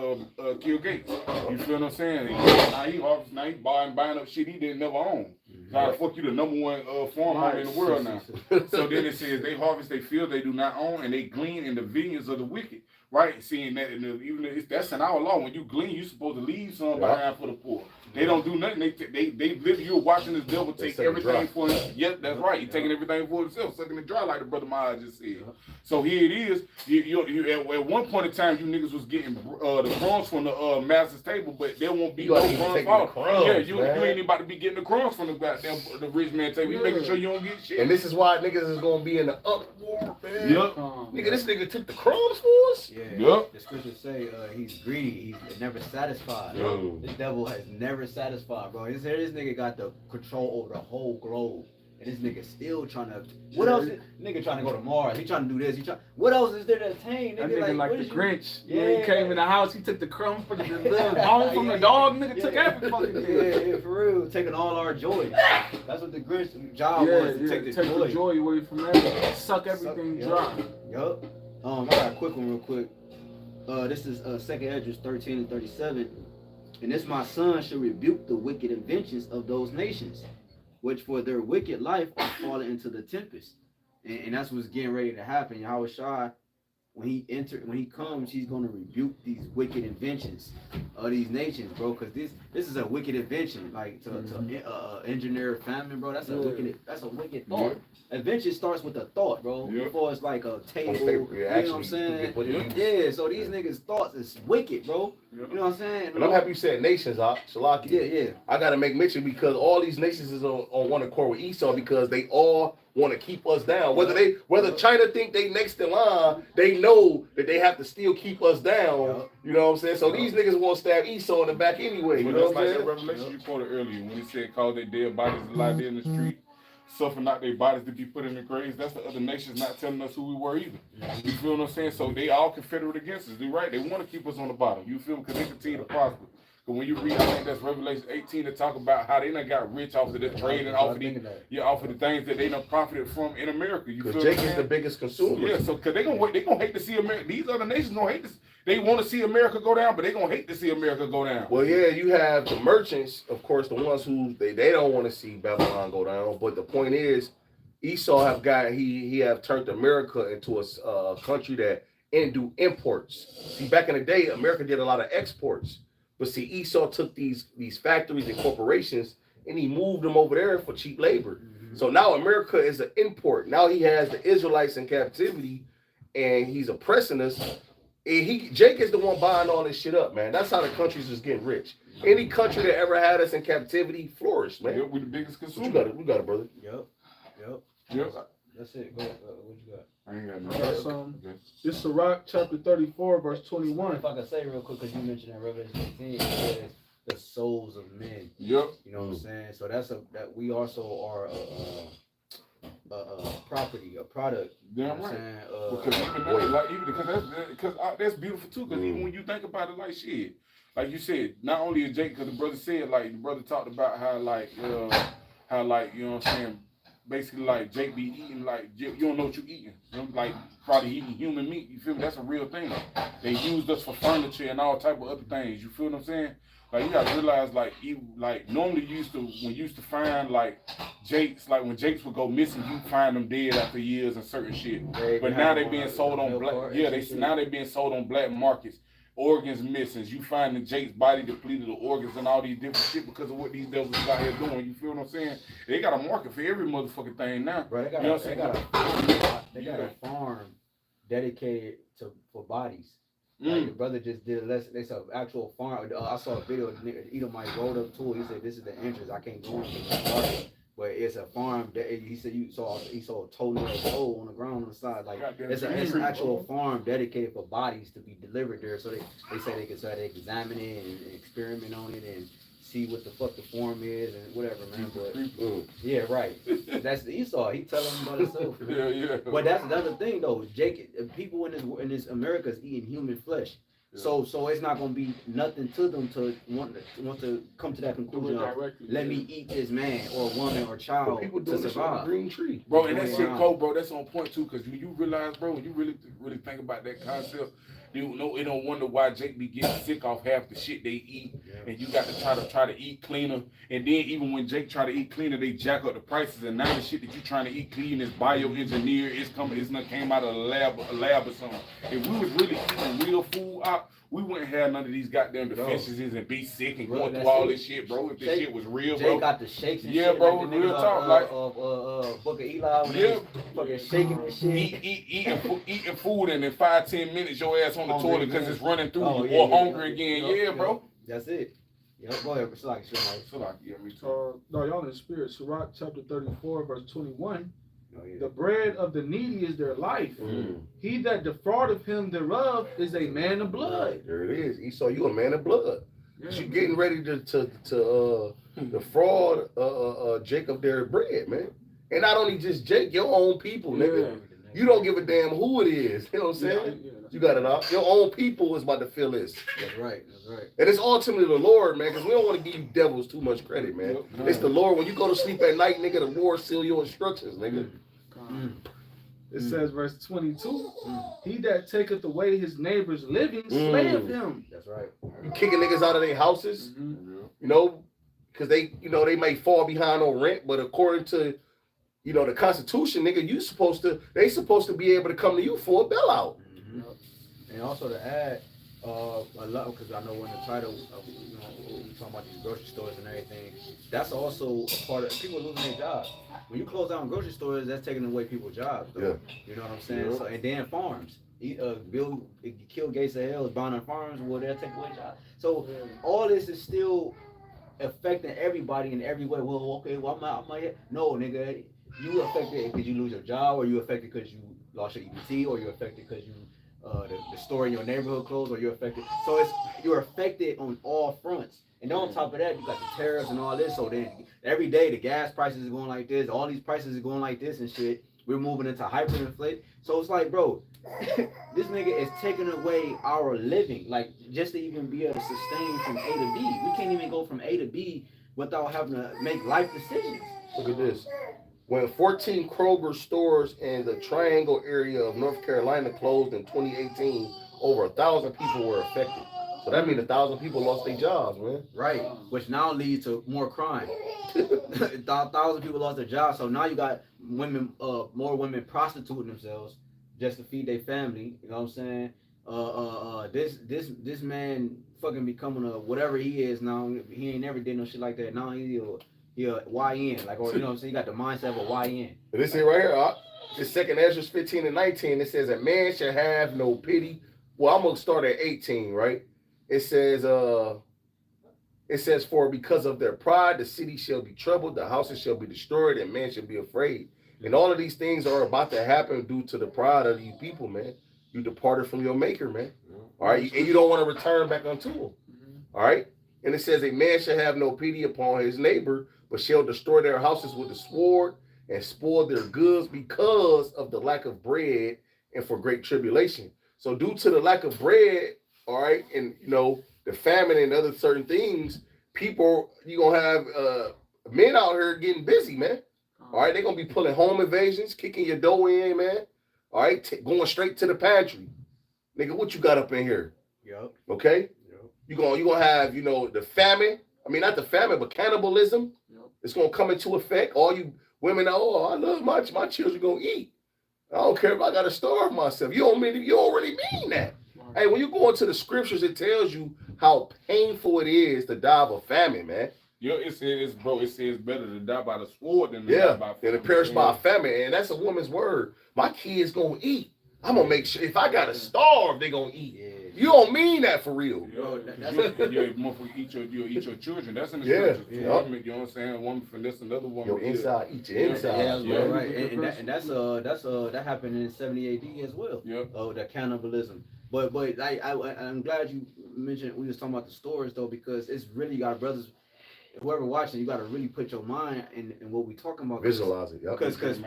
Kill Gates. You feel what I'm saying? Now he harvests, now he buying up shit he didn't never own. How the fuck you the number one farm owner in the world now? So then it says they harvest a field they do not own and they glean in the vineyards of the wicked. Right, seeing that, even if that's in our law. When you glean, you're supposed to leave some behind for the poor. They don't do nothing. They live. You're watching this devil take everything for him. Yep, that's right. He's taking everything for himself, sucking it dry, like the brother Maya just said. So here it is. You at one point in time, you niggas was getting the crumbs from the master's table, but there won't be no crumbs. Yeah, you ain't even about to be getting the crumbs from the goddamn the rich man table. You making sure you don't get shit. And this is why niggas is gonna be in the uproar, man. Yep. Nigga, this nigga took the crumbs for us. Yep. The scriptures say he's greedy. He's never satisfied. This devil has never satisfied, bro. This nigga got the control over the whole globe. And this nigga still trying to. What else? Nigga trying to go to Mars. He trying to do this. What else is there to attain? That nigga like the Grinch. Yeah. He came in the house. He took the crumb from the bone from the dog. Nigga took every fucking thing. Yeah, for real. Taking all our joy. That's what the Grinch job was. To take the joy away from that. Suck everything dry. Yup. I got a quick one real quick. This is 2nd Esdras 13 and 37. And this my son shall rebuke the wicked inventions of those nations, which for their wicked life are fallen into the tempest. And that's what's getting ready to happen. YAHWASHI, when he comes, he's gonna rebuke these wicked inventions of these nations, bro. Cause this is a wicked invention, like to engineer famine, bro. That's a wicked thought. Invention starts with a thought, bro. Before it's like a table. You know what I'm saying? Yeah. So these niggas' thoughts is wicked, bro. You know what I'm saying? And I'm happy you said nations, Shalaki. Yeah. I gotta make mention because all these nations is on one accord with Esau because they all want to keep us down. Whether China think they next in line, they know that they have to still keep us down. You know what I'm saying? So these niggas want to stab Esau in the back anyway. You know what I'm saying? That revelation you quoted earlier when he said, "Call their dead bodies to lie there in the street, suffer not their bodies to be put in the graves." That's the other nations not telling us who we were either. You feel what I'm saying? So they all confederate against us. They're right. They want to keep us on the bottom. You feel me? Because they continue to prosper. But when you read, I think that's Revelation 18 to talk about how they done got rich off of the trade and off of the things that they done profited from in America. You feel Jake is the biggest consumer. Yeah, so cause they gonna hate to see America. These other nations gonna hate this. They want to see America go down, but they gonna hate to see America go down. Well, yeah, you have the merchants, of course, the ones who they don't want to see Babylon go down. But the point is, Esau have got he have turned America into a country that do imports. See, back in the day, America did a lot of exports. But see, Esau took these factories and corporations and he moved them over there for cheap labor. So now America is an import. Now he has the Israelites in captivity and he's oppressing us. And Jake is the one buying all this shit up, man. That's how the country's just getting rich. Any country that ever had us in captivity flourished, man. Yep, we're the biggest consumer. We got it, brother. Yep. That's it. Go ahead. What you got? I ain't got no. This is Sirach chapter 34, verse 21. If I can say real quick, because you mentioned in Revelation 18, it says the souls of men. Yep. You know what I'm saying? So that we also are a property, a product. Damn right. Because because that's beautiful too. Because even when you think about it, like shit, like you said, not only is Jake, because the brother said, like the brother talked about how you know what I'm saying. Basically, like Jake be eating like you don't know what you eating. You know, like probably eating human meat. You feel me? That's a real thing. They used us for furniture and all type of other things. You feel what I'm saying? Like you gotta realize, like normally when you used to find like Jakes, like when Jakes would go missing, you find them dead after years and certain shit. But now they being sold on black. Yeah, now they being sold on black markets. Organs missing. You finding Jake's body depleted of organs and all these different shit because of what these devils is out here doing. You feel what I'm saying? They got a market for every motherfucking thing now. Bro, they got a farm dedicated for bodies. Like the brother just did a lesson. They saw actual farm. I saw a video of the nigga Edomite rolled up to it. He said, "This is the entrance. I can't go in because it's dark." But it's a farm that he said he saw a toenail on the ground on the side. Like it's an actual farm dedicated for bodies to be delivered there. So they say they can try to examine it and experiment on it and see what the fuck the form is and whatever, man. But yeah, right. That's Esau. He telling them about himself. Yeah. But that's another thing though. People in this America is eating human flesh. Yeah. So it's not gonna be nothing to them to want to come to that conclusion. Let me eat this man or woman or child to survive. Green tree, bro. And that shit cold, bro. That's on point too, because when you realize, bro, when you really think about that concept, you know, it don't wonder why Jake be getting sick off half the shit they eat, and you got to try to eat cleaner. And then even when Jake try to eat cleaner, they jack up the prices. And now the shit that you trying to eat clean is bioengineered. It's not came out of a lab or something. If we was really eating real food out, we wouldn't have none of these goddamn deficiencies and be sick and going through all this shit, bro. If this shit was real, bro. Jake got the shakes and shit. Bro, like real talk. Like Book of Eli, fucking shaking and shit. Eating food and in 5-10 minutes your ass on the toilet because it's running through you or hungry again. Bro. That's it. Go ahead. It's like me too. No, y'all in the spirit. Sirach chapter 34, verse 21. The bread of the needy is their life. He that defraudeth him thereof is a man of blood. There it is. Esau, you a man of blood. You getting ready to defraud Jacob their bread, man. And not only just Jake, your own people, nigga. You don't give a damn who it is. You know what I'm saying? You got it off. Your own people is about to feel this. That's right. And it's ultimately the Lord, man, because we don't want to give you devils too much credit, man. It's the Lord. When you go to sleep at night, nigga, the Lord seal your instructions, nigga. It says, verse 22, he that taketh away his neighbor's living slayeth him. That's right. You kicking niggas out of their houses, you know, because they may fall behind on rent, but according to, the Constitution, nigga, they supposed to be able to come to you for a bailout. And also to add, a lot, because I know when the title of, we talking about these grocery stores and everything, that's also a part of people losing their jobs. When you close down grocery stores, that's taking away people's jobs, though. You know what I'm saying? So, and then farms. Bill Gates of hell is buying on farms, well, they'll take away jobs. So all this is still affecting everybody in every way. Well, okay, well, I'm not here. No, nigga, you affected because you lose your job, or you affected because you lost your EBT, or you're affected because you the store in your neighborhood closed, or you're affected. So you're affected on all fronts. And then on top of that, you got the tariffs and all this. So then every day the gas prices are going like this, all these prices are going like this and shit. We're moving into hyperinflation. So it's like, bro, this this nigga is taking away our living, like just to even be able to sustain from A to B. We can't even go from A to B without having to make life decisions. Look at this. When 14 Kroger stores in the Triangle area of North Carolina closed in 2018, over 1,000 people were affected. So that means 1,000 people lost their jobs, man. Right, which now leads to more crime. 1,000 people lost their jobs, so now you got women, more women prostituting themselves just to feed their family. You know what I'm saying? This man fucking becoming a whatever he is now. He ain't never did no shit like that. Now he a YN, like, or you know what I'm saying? You got the mindset of a YN. This here right here, this second Ezra 15 and 19. It says a man shall have no pity. Well, I'm gonna start at 18, right? It says, for because of their pride, the city shall be troubled, the houses shall be destroyed, and man shall be afraid. And all of these things are about to happen due to the pride of these people, man. You departed from your maker, man. All right, and you don't want to return back unto him. All right, and it says a man shall have no pity upon his neighbor, but shall destroy their houses with the sword and spoil their goods because of the lack of bread and for great tribulation. So due to the lack of bread, all right, and you know, the famine and other certain things, people, you're gonna have men out here getting busy, man. All right, they're gonna be pulling home invasions, kicking your door in, man. All right, going straight to the pantry. Nigga, what you got up in here? Yep. Okay? Yep. You're gonna have, you know, the famine. I mean, not the famine, but cannibalism. Yep. It's gonna come into effect. All you women, oh, I love my children gonna eat. I don't care if I gotta starve myself. You don't really mean that. Hey, when you go into the scriptures, it tells you how painful it is to die of a famine, man. Yeah, it says better to die by the sword than to die by famine. Than to perish by famine. And that's a woman's word. My kids gonna eat. I'm gonna make sure if I gotta starve, they gonna eat. Yeah. You don't mean that for real. You'll eat your children. That's in the scriptures. Yeah. You know what I'm saying? A woman finesse another woman. Your inside, eat your inside. Yeah, right. And that happened in 70 AD as well. Yep. The cannibalism. But I'm glad you mentioned we was talking about the stores though, because it's really our brothers. Whoever watching, you got to really put your mind in what we talking about. Visualize it. Yep. Because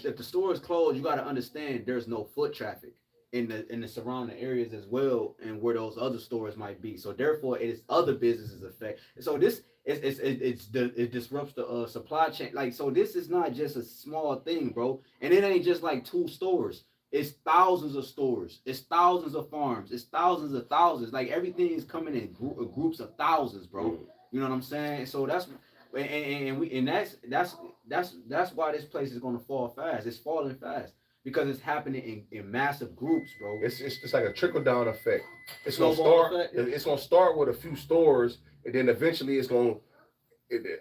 if the store is closed, you got to understand there's no foot traffic in the surrounding areas as well, and where those other stores might be. So therefore, it is other businesses affect. So this it disrupts the supply chain. Like, so this is not just a small thing, bro. And it ain't just like 2 stores. It's thousands of stores. It's thousands of farms. It's thousands of thousands. Like, everything is coming in groups of thousands, bro. You know what I'm saying? So that's why this place is gonna fall fast. It's falling fast because it's happening in massive groups, bro. It's just like a trickle down effect. It's gonna start with a few stores, and then eventually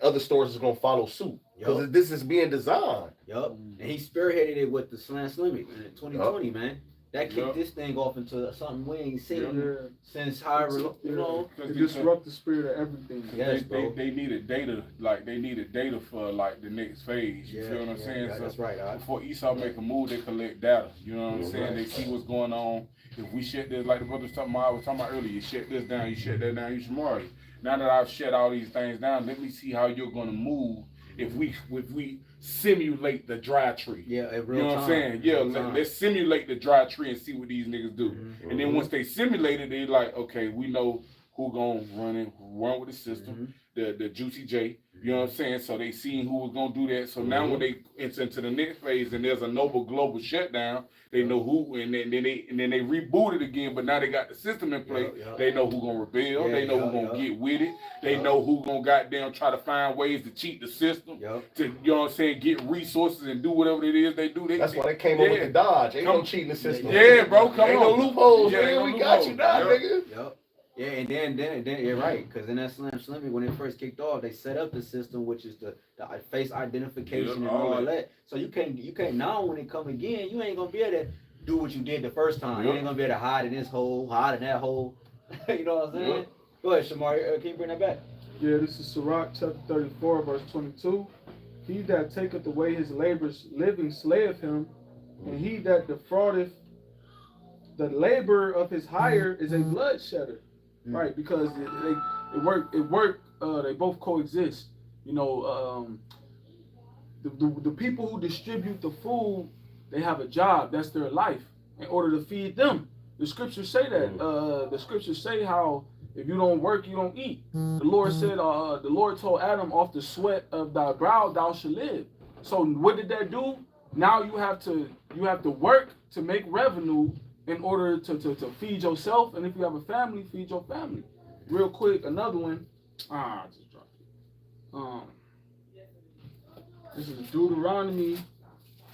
other stores is gonna follow suit because this is being designed. Yup. And he spearheaded it with the Slam Slimmy in 2020, man. That kicked this thing off into something we ain't seen since however, you know. It disrupt the spirit of everything. Yes, they needed data, for like the next phase. You feel what I'm saying? Yeah, that's right. Before Esau make a move, they collect data. You know what I'm saying? They see what's going on. If we shut this, like the brother I was talking about earlier, you shut this down, you shut that down, you smart. Now that I've shut all these things down, let me see how you're gonna move if we simulate the dry tree. Yeah, you know what I'm saying? Yeah, let's simulate the dry tree and see what these niggas do. Mm-hmm. And then once they simulate it, they like, okay, we know who gonna run with the system, the Juicy J. You know what I'm saying? So they seen who was gonna do that. So now when they enter into the next phase and there's a noble global shutdown, they know who, and then they reboot it again. But now they got the system in place. They know who gonna rebel. They know who gonna get with it. They know who gonna goddamn try to find ways to cheat the system. To, you know what I'm saying, get resources and do whatever it is they do. That's why they came up with the Dodge. Ain't no cheating the system. Yeah, bro, come on. Ain't no loopholes, man. We got you now, nigga. Yeah, and then you're right, because in that Slam Slimmy, when it first kicked off, they set up the system, which is the face identification and all that. So you can't now when it come again, you ain't gonna be able to do what you did the first time. You ain't gonna be able to hide in this hole, hide in that hole. You know what I'm saying? Go ahead, Shamar, can you bring that back? Yeah, this is Sirach chapter 34, verse 22. He that taketh away his labor's living slayeth him, and he that defraudeth the labor of his hire is a bloodshedder. Right, because they both coexist. You know, the people who distribute the food, they have a job. That's their life in order to feed them. The scriptures say that. The scriptures say how if you don't work, you don't eat. The Lord said, the Lord told Adam, off the sweat of thy brow thou shalt live. So what did that do? Now you have to work to make revenue in order to feed yourself, and if you have a family, feed your family. Real quick, another one. I just dropped it. This is Deuteronomy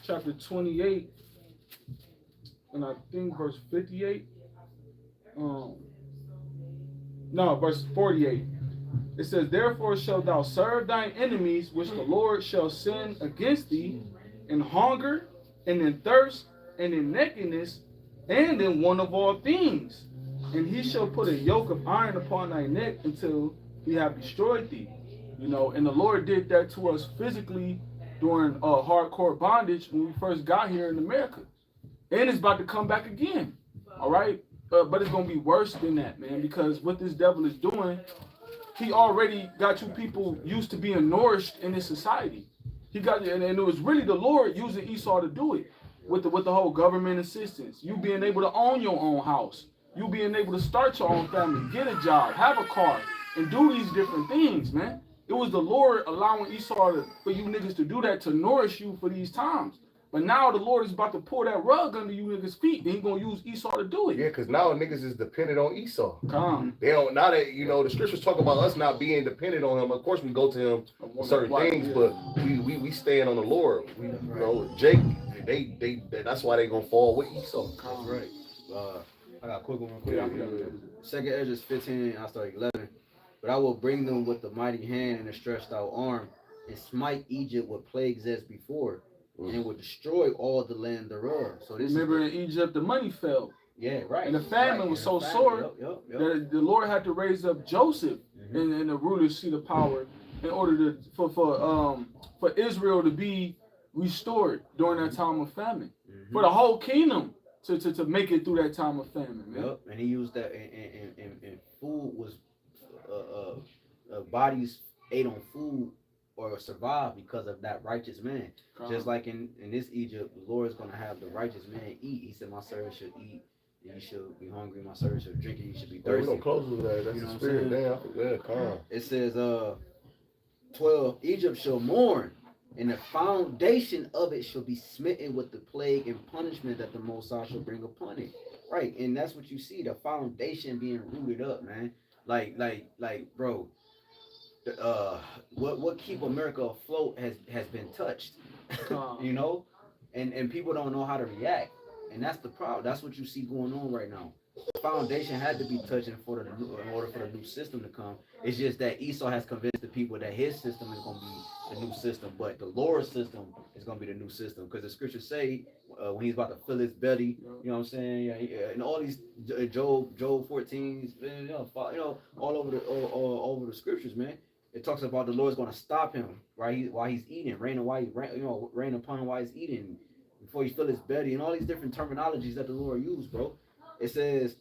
chapter 28, and I think verse 58. No, verse 48. It says, therefore shalt thou serve thine enemies, which the Lord shall send against thee, in hunger, and in thirst, and in nakedness, and in want of all things. And he shall put a yoke of iron upon thy neck until he have destroyed thee. You know, and the Lord did that to us physically during hardcore bondage when we first got here in America. And it's about to come back again. All right? But it's going to be worse than that, man, because what this devil is doing, he already got you people used to being nourished in this society. He got, and it was really the Lord using Esau to do it with the whole government assistance. You being able to own your own house, you being able to start your own family, get a job, have a car, and do these different things, man. It was the Lord allowing Esau for you niggas to do that to nourish you for these times. But now the Lord is about to pull that rug under you niggas' feet, and he gonna use Esau to do it. Yeah, because now niggas is dependent on Esau. Come. They don't, now that, you know, the scriptures talk about us not being dependent on him. Of course we go to him for certain things, but we stand on the Lord. We, you know, Jake, they that's why they gonna fall with Esau. That's right. I got a quick one real quick. Second Ezra 15, I start 11. But I will bring them with the mighty hand and a stretched out arm, and smite Egypt with plagues as before, and will destroy all the land thereof. So this remember in Egypt the money fell. Yeah, right. And the famine was so sore that the Lord had to raise up Joseph in the ruler's seat of power in order for Israel to be restored during that time of famine. For the whole kingdom to make it through that time of famine, man. Yep. And he used that, and food was bodies ate on food or survived because of that righteous man. Just like in this Egypt, the Lord is going to have the righteous man eat. He said, my servant should eat, and you should be hungry. My servant should drink, and you should be thirsty. We don't close with that. That's the spirit. Damn, calm. It says, 12, Egypt shall mourn, and the foundation of it shall be smitten with the plague and punishment that the Most High shall bring upon it. Right, and that's what you see, the foundation being rooted up, man. Like, bro, what keep America afloat has been touched, you know, and people don't know how to react, and that's the problem. That's what you see going on right now. The foundation had to be touched in order for the new system to come. It's just that Esau has convinced the people that his system is going to be the new system, but the Lord's system is going to be the new system, because the scriptures say when he's about to fill his belly, you know what I'm saying? Yeah, and all these Job 14, you know, all over the scriptures, man. It talks about the Lord's going to stop him while he's eating, rain upon him while he's eating, before he fill his belly, and all these different terminologies that the Lord used, bro. It says,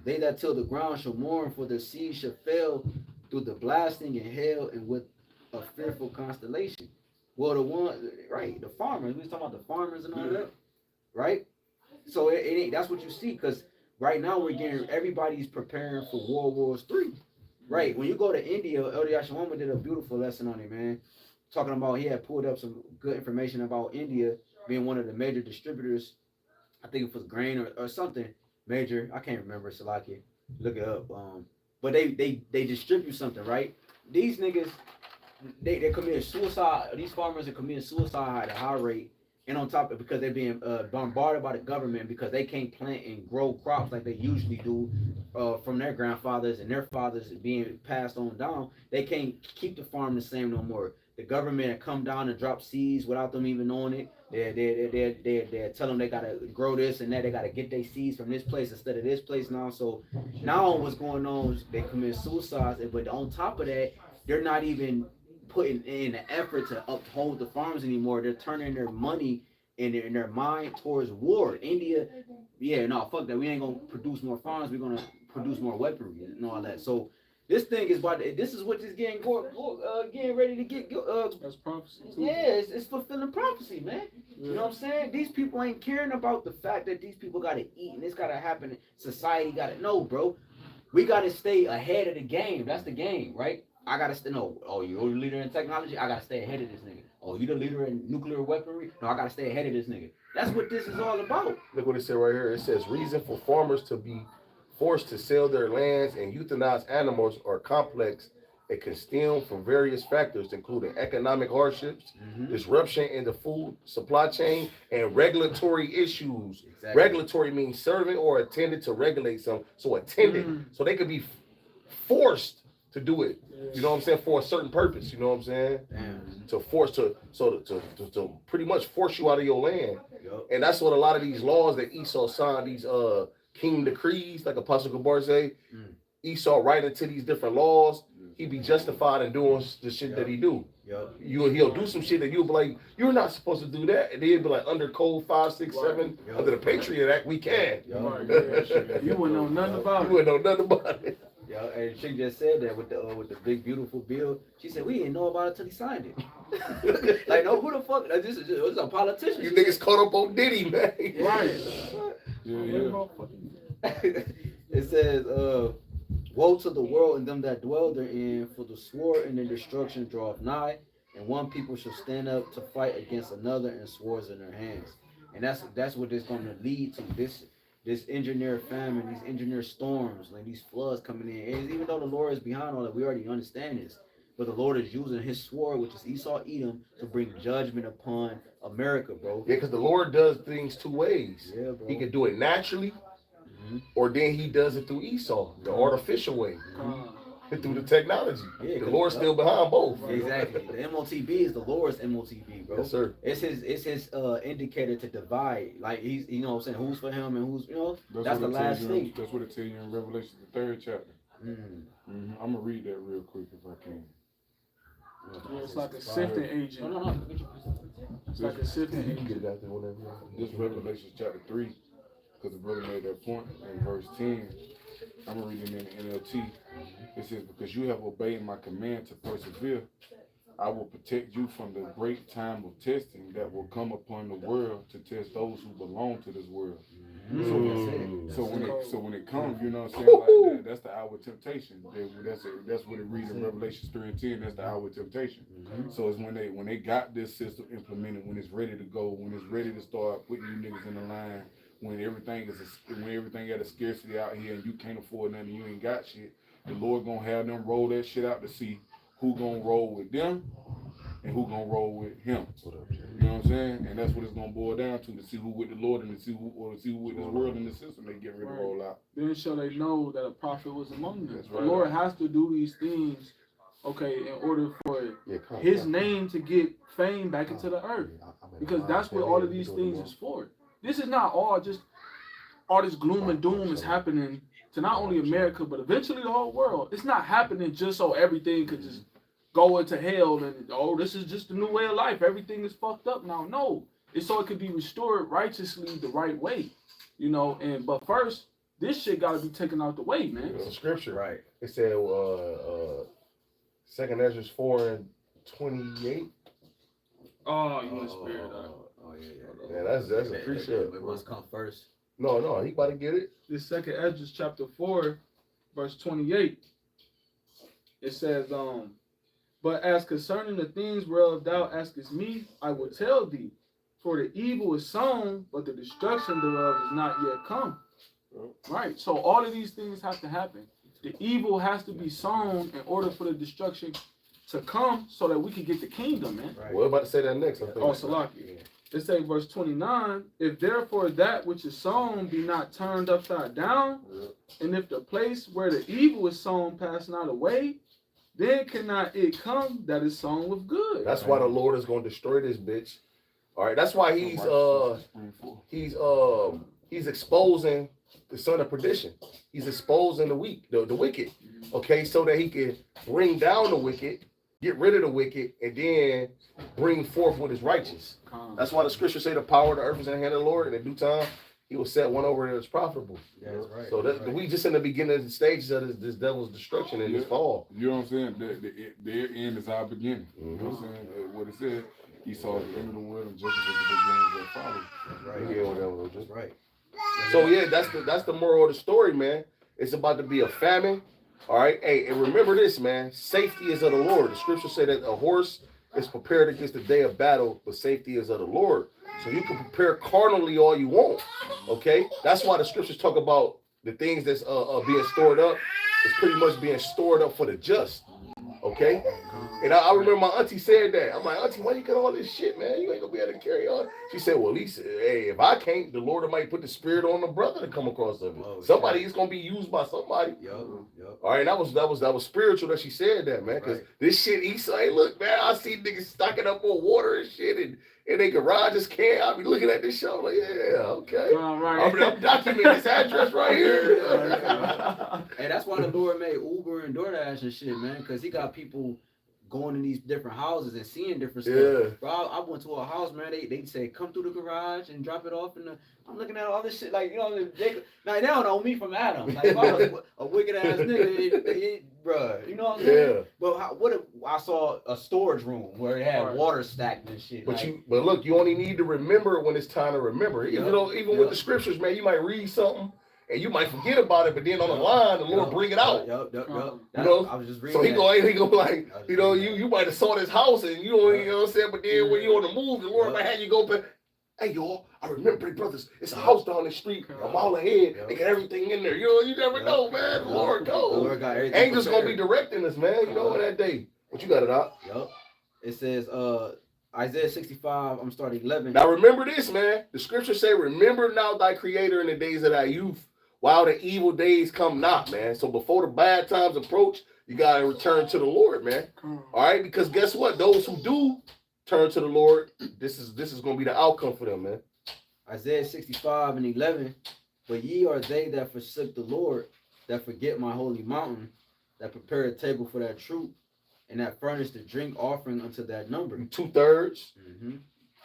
they that till the ground shall mourn, for their seed shall fail through the blasting and hail and with a fearful constellation. Well, the one, right, the farmers, we was talking about the farmers and all that, right? So it ain't, that's what you see, because right now everybody's preparing for World War III. Right, when you go to India, Elder Yashawama did a beautiful lesson on it, man. Talking about, he had pulled up some good information about India being one of the major distributors. I think it was grain or something major. I can't remember, Salaki. Look it up. But they distribute something, right? These niggas, they commit suicide. These farmers are committing suicide at a high rate. And on top of it, because they're being bombarded by the government, because they can't plant and grow crops like they usually do from their grandfathers and their fathers being passed on down, they can't keep the farm the same no more. The government come down and drop seeds without them even knowing it. They're telling them they gotta grow this and that. They gotta get their seeds from this place instead of this place now. So now what's going on is they commit suicides. But on top of that, they're not even putting in the effort to uphold the farms anymore. They're turning their money and their mind towards war. India, fuck that. We ain't gonna produce more farms. We're gonna produce more weaponry and all that. So This thing is this is what is getting ready to get. That's prophecy. Yeah, it's fulfilling prophecy, man. You know what I'm saying? These people ain't caring about the fact that these people gotta eat and this gotta happen. Society gotta know, bro. We gotta stay ahead of the game. That's the game, right? I gotta stay. No, oh, you're the leader in technology. I gotta stay ahead of this nigga. Oh, you the leader in nuclear weaponry. No, I gotta stay ahead of this nigga. That's what this is all about. Look what it said right here. It says reason for farmers to be forced to sell their lands and euthanize animals are complex and can stem from various factors, including economic hardships, disruption in the food supply chain, and regulatory issues. Exactly. Regulatory means serving or attended to regulate something. So attended. So they could be forced to do it. You know what I'm saying? For a certain purpose. You know what I'm saying? To force to pretty much force you out of your land. And that's what a lot of these laws that Esau signed, these king decrees, like Apostle Gabar say, Esau write into these different laws. He be justified in doing the shit that he do. He'll do some shit that you'll be like, you're not supposed to do that. And then he'll be like, under code 5, 6, 7, under the Patriot Act, we can. You wouldn't know nothing about it. You wouldn't know nothing about it. Yeah, and she just said that with the big beautiful bill. She said we didn't know about it till he signed it. Like, no, who the fuck? This is a politician. You niggas caught up on Diddy, man. Right. It says, woe to the world and them that dwell therein, for the sword and the destruction draweth nigh, and one people shall stand up to fight against another, and swords in their hands. And that's what it's going to lead to. This engineered famine, these engineered storms, like these floods coming in. And even though the Lord is behind all that, we already understand this. But the Lord is using his sword, which is Esau Edom, to bring judgment upon America, bro. Yeah, because the Lord does things two ways. Yeah, bro. He can do it naturally, or then he does it through Esau, the artificial way, through the technology. Yeah, the Lord's still behind both. Exactly. The MOTB is the Lord's MOTB, bro. Yes, sir. It's his indicator to divide. Like, he's, you know what I'm saying, who's for him and who's, you know, that's the last thing. That's what it tells you in Revelation, the 3rd chapter. I'm going to read that real quick if I can. Yeah, it's like a sifting agent. No. It's like a sifting agent. Get it out there whenever. This Revelation chapter 3, because the brother made that point in verse 10. I'm reading in the NLT. It says, because you have obeyed my command to persevere, I will protect you from the great time of testing that will come upon the world to test those who belong to this world. So when it comes, you know what I'm saying, like that's the hour of temptation. That's what it reads in Revelation 3:10. That's the hour of temptation. So it's when they got this system implemented, when it's ready to go, when it's ready to start putting you niggas in the line, when everything got a scarcity out here and you can't afford nothing, you ain't got shit. The Lord gonna have them roll that shit out to see who gonna roll with them and who gonna roll with him. You know what I'm saying? And that's what it's gonna boil down to see who with the Lord and to see who with this world and the system they get ready to roll out. Then shall they know that a prophet was among them. That's The right. Lord has to do these things, okay, in order for his name to get fame back into the earth. Because that's what all of these things is for. This is not all just all this gloom and doom is happening to not only America, but eventually the whole world. It's not happening just so everything could just go into hell and, oh, this is just the new way of life. Everything is fucked up now. No, it's so it could be restored righteously the right way, you know. But first, this shit got to be taken out the way, man. It's a scripture. Right. It said, 2nd Ezra 4:28. Oh, you want to spare that? Oh, yeah. Yeah, that's a precept. It must come first. No, he about to get it. This 2nd Ezra chapter 4, verse 28. It says, but as concerning the things whereof thou askest me, I will tell thee. For the evil is sown, but the destruction thereof is not yet come. Right. So all of these things have to happen. The evil has to be sown in order for the destruction to come, so that we can get the kingdom, man. Right. Well, I'm about to say that next. I think. Oh, Salaki. It says, verse 29, if therefore that which is sown be not turned upside down, and if the place where the evil is sown pass not away, then cannot it come that is sown with good. That's why the Lord is going to destroy this bitch. All right, that's why he's exposing the son of perdition. He's exposing the wicked. Okay, so that he can bring down the wicked, get rid of the wicked, and then bring forth what is righteous. That's why the scriptures say the power of the earth is in the hand of the Lord, and in due time he will set one over that's profitable. Yeah, that's right. So that we just in the beginning stages of this devil's destruction and this fall. You know what I'm saying? Their end is our beginning. You know what I'm saying? What it said, Esau is the end of the world and Jacob is the beginning of their father. That's right. Yeah, whatever. That's right. So yeah, that's the moral of the story, man. It's about to be a famine. All right. Hey, and remember this, man. Safety is of the Lord. The scriptures say that a horse is prepared against the day of battle, but safety is of the Lord. So you can prepare carnally all you want. Okay. That's why the scriptures talk about the things that's being stored up. It's pretty much being stored up for the just. Okay. And I remember my auntie said that. I'm like, Auntie, why you got all this shit, man? You ain't gonna be able to carry on. She said, well, at least, hey, if I can't, the Lord might put the spirit on the brother to come across of it. Oh, somebody is gonna be used by somebody. Yep. All right, that was spiritual that she said that, man. Because this shit, Esau, hey, look, man, I see niggas stocking up on water and shit, and they garages can't. I be looking at this show like, yeah, okay. I'm documenting this address right here. Hey, that's why the Lord made Uber and DoorDash and shit, man. Because he got people going in these different houses and seeing different stuff. Yeah. Bro, I went to a house, man. They say come through the garage and drop it off in the. I'm looking at all this shit like, you know, they don't know me from Adam. Like if I was a wicked ass nigga, bro, you know what I'm saying? Yeah. But what if I saw a storage room where it had water stacked and shit? But but look, you only need to remember when it's time to remember. You know, even with the scriptures, man, you might read something. And you might forget about it, but then on the line, the Lord bring it out. You know, I was just reading. So he go like, you know, you might have saw this house and you know what I'm saying, but then when you on the move, the Lord might have you go back. Hey y'all, I remember, brothers, it's a house down the street, a mile ahead. They got everything in there. You know, you never know, man. The Lord knows. Angels gonna be directing us, man. You know that day. But you got it out. Yup. It says, Isaiah 65, I'm starting 11. Now remember this, man. The scriptures say, remember now thy creator in the days of thy youth, while the evil days come not, man. So before the bad times approach, you got to return to the Lord, man. All right? Because guess what? Those who do turn to the Lord, this is going to be the outcome for them, man. Isaiah 65 and 11. But ye are they that forsook the Lord, that forget my holy mountain, that prepare a table for that troop, and that furnish the drink offering unto that number. 2/3. Mm-hmm.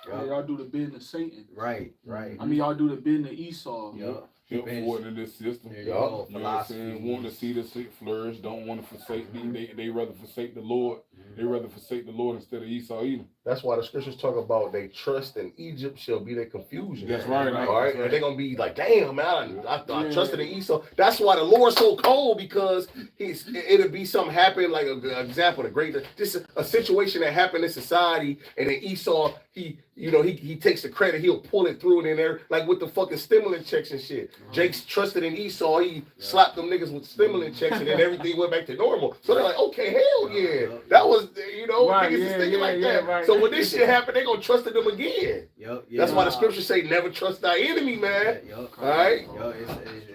Yeah, y'all do the bidding of Satan. Right. I mean, y'all do the bidding of Esau. Yep. Help forward in this system. You know what I'm saying? Want to see the flourish, don't want to forsake they rather forsake the Lord. They rather forsake the Lord instead of Esau either. That's why the scriptures talk about they trust in Egypt shall be their confusion. That's right. All right. And they're gonna be like, damn, man, I trusted in Esau. That's why the Lord's so cold, because it'll be something happen, like an example, just a situation that happened in society, and then Esau, he takes the credit, he'll pull it through it in there, like with the fucking stimulant checks and shit. Jake's trusted in Esau, he slapped them niggas with stimulant checks, and then everything went back to normal. So they're like, okay, hell yeah. That was, niggas is thinking like that. Right. So when this shit happened, they gonna trust in them again. That's why the scriptures say never trust thy enemy, man. All right?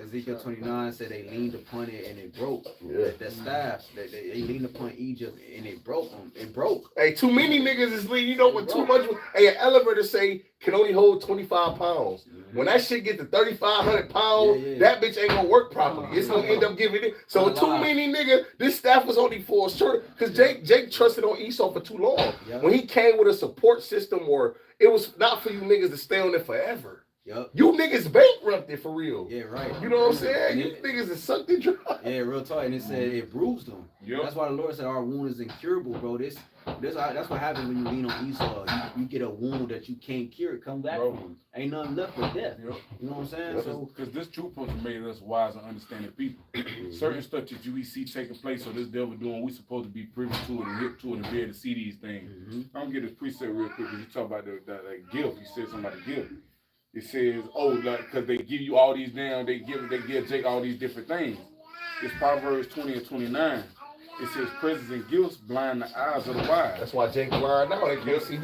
Ezekiel 29 said they leaned upon it and it broke. The staffs, they leaned upon Egypt and it broke them. It broke. Hey, too many niggas is leaning, with too much. Hey, an elevator say can only hold 25 pounds. When that shit get to 3,500 pounds, that bitch ain't gonna work properly. It's gonna end up giving it. So too many niggas, this staff was only for a short, because Jake trusted on Esau for too long. When he came with a support system, or it was not for you niggas to stay on it forever. You niggas bankrupted for real. Yeah, right. You know what I'm saying? You niggas is sucked and dry. Yeah, real talk. And it said it bruised them. That's why the Lord said our wound is incurable, bro. That's what happens when you lean on Esau. You get a wound that you can't cure. It come back from. Ain't nothing left but death. You know what I'm saying? So because this truth supposed to make us wise and understanding people. Certain stuff that we see taking place, or this devil doing, we supposed to be privy to it and hip to it and be able to see these things. I'm gonna get this precept real quick, because you talk about that gift. You said somebody gift. It says, because they give you all these they give Jake all these different things. It's Proverbs 20 and 29. It says, presents and gifts blind the eyes of the wise. That's why Jake blind now. They can't see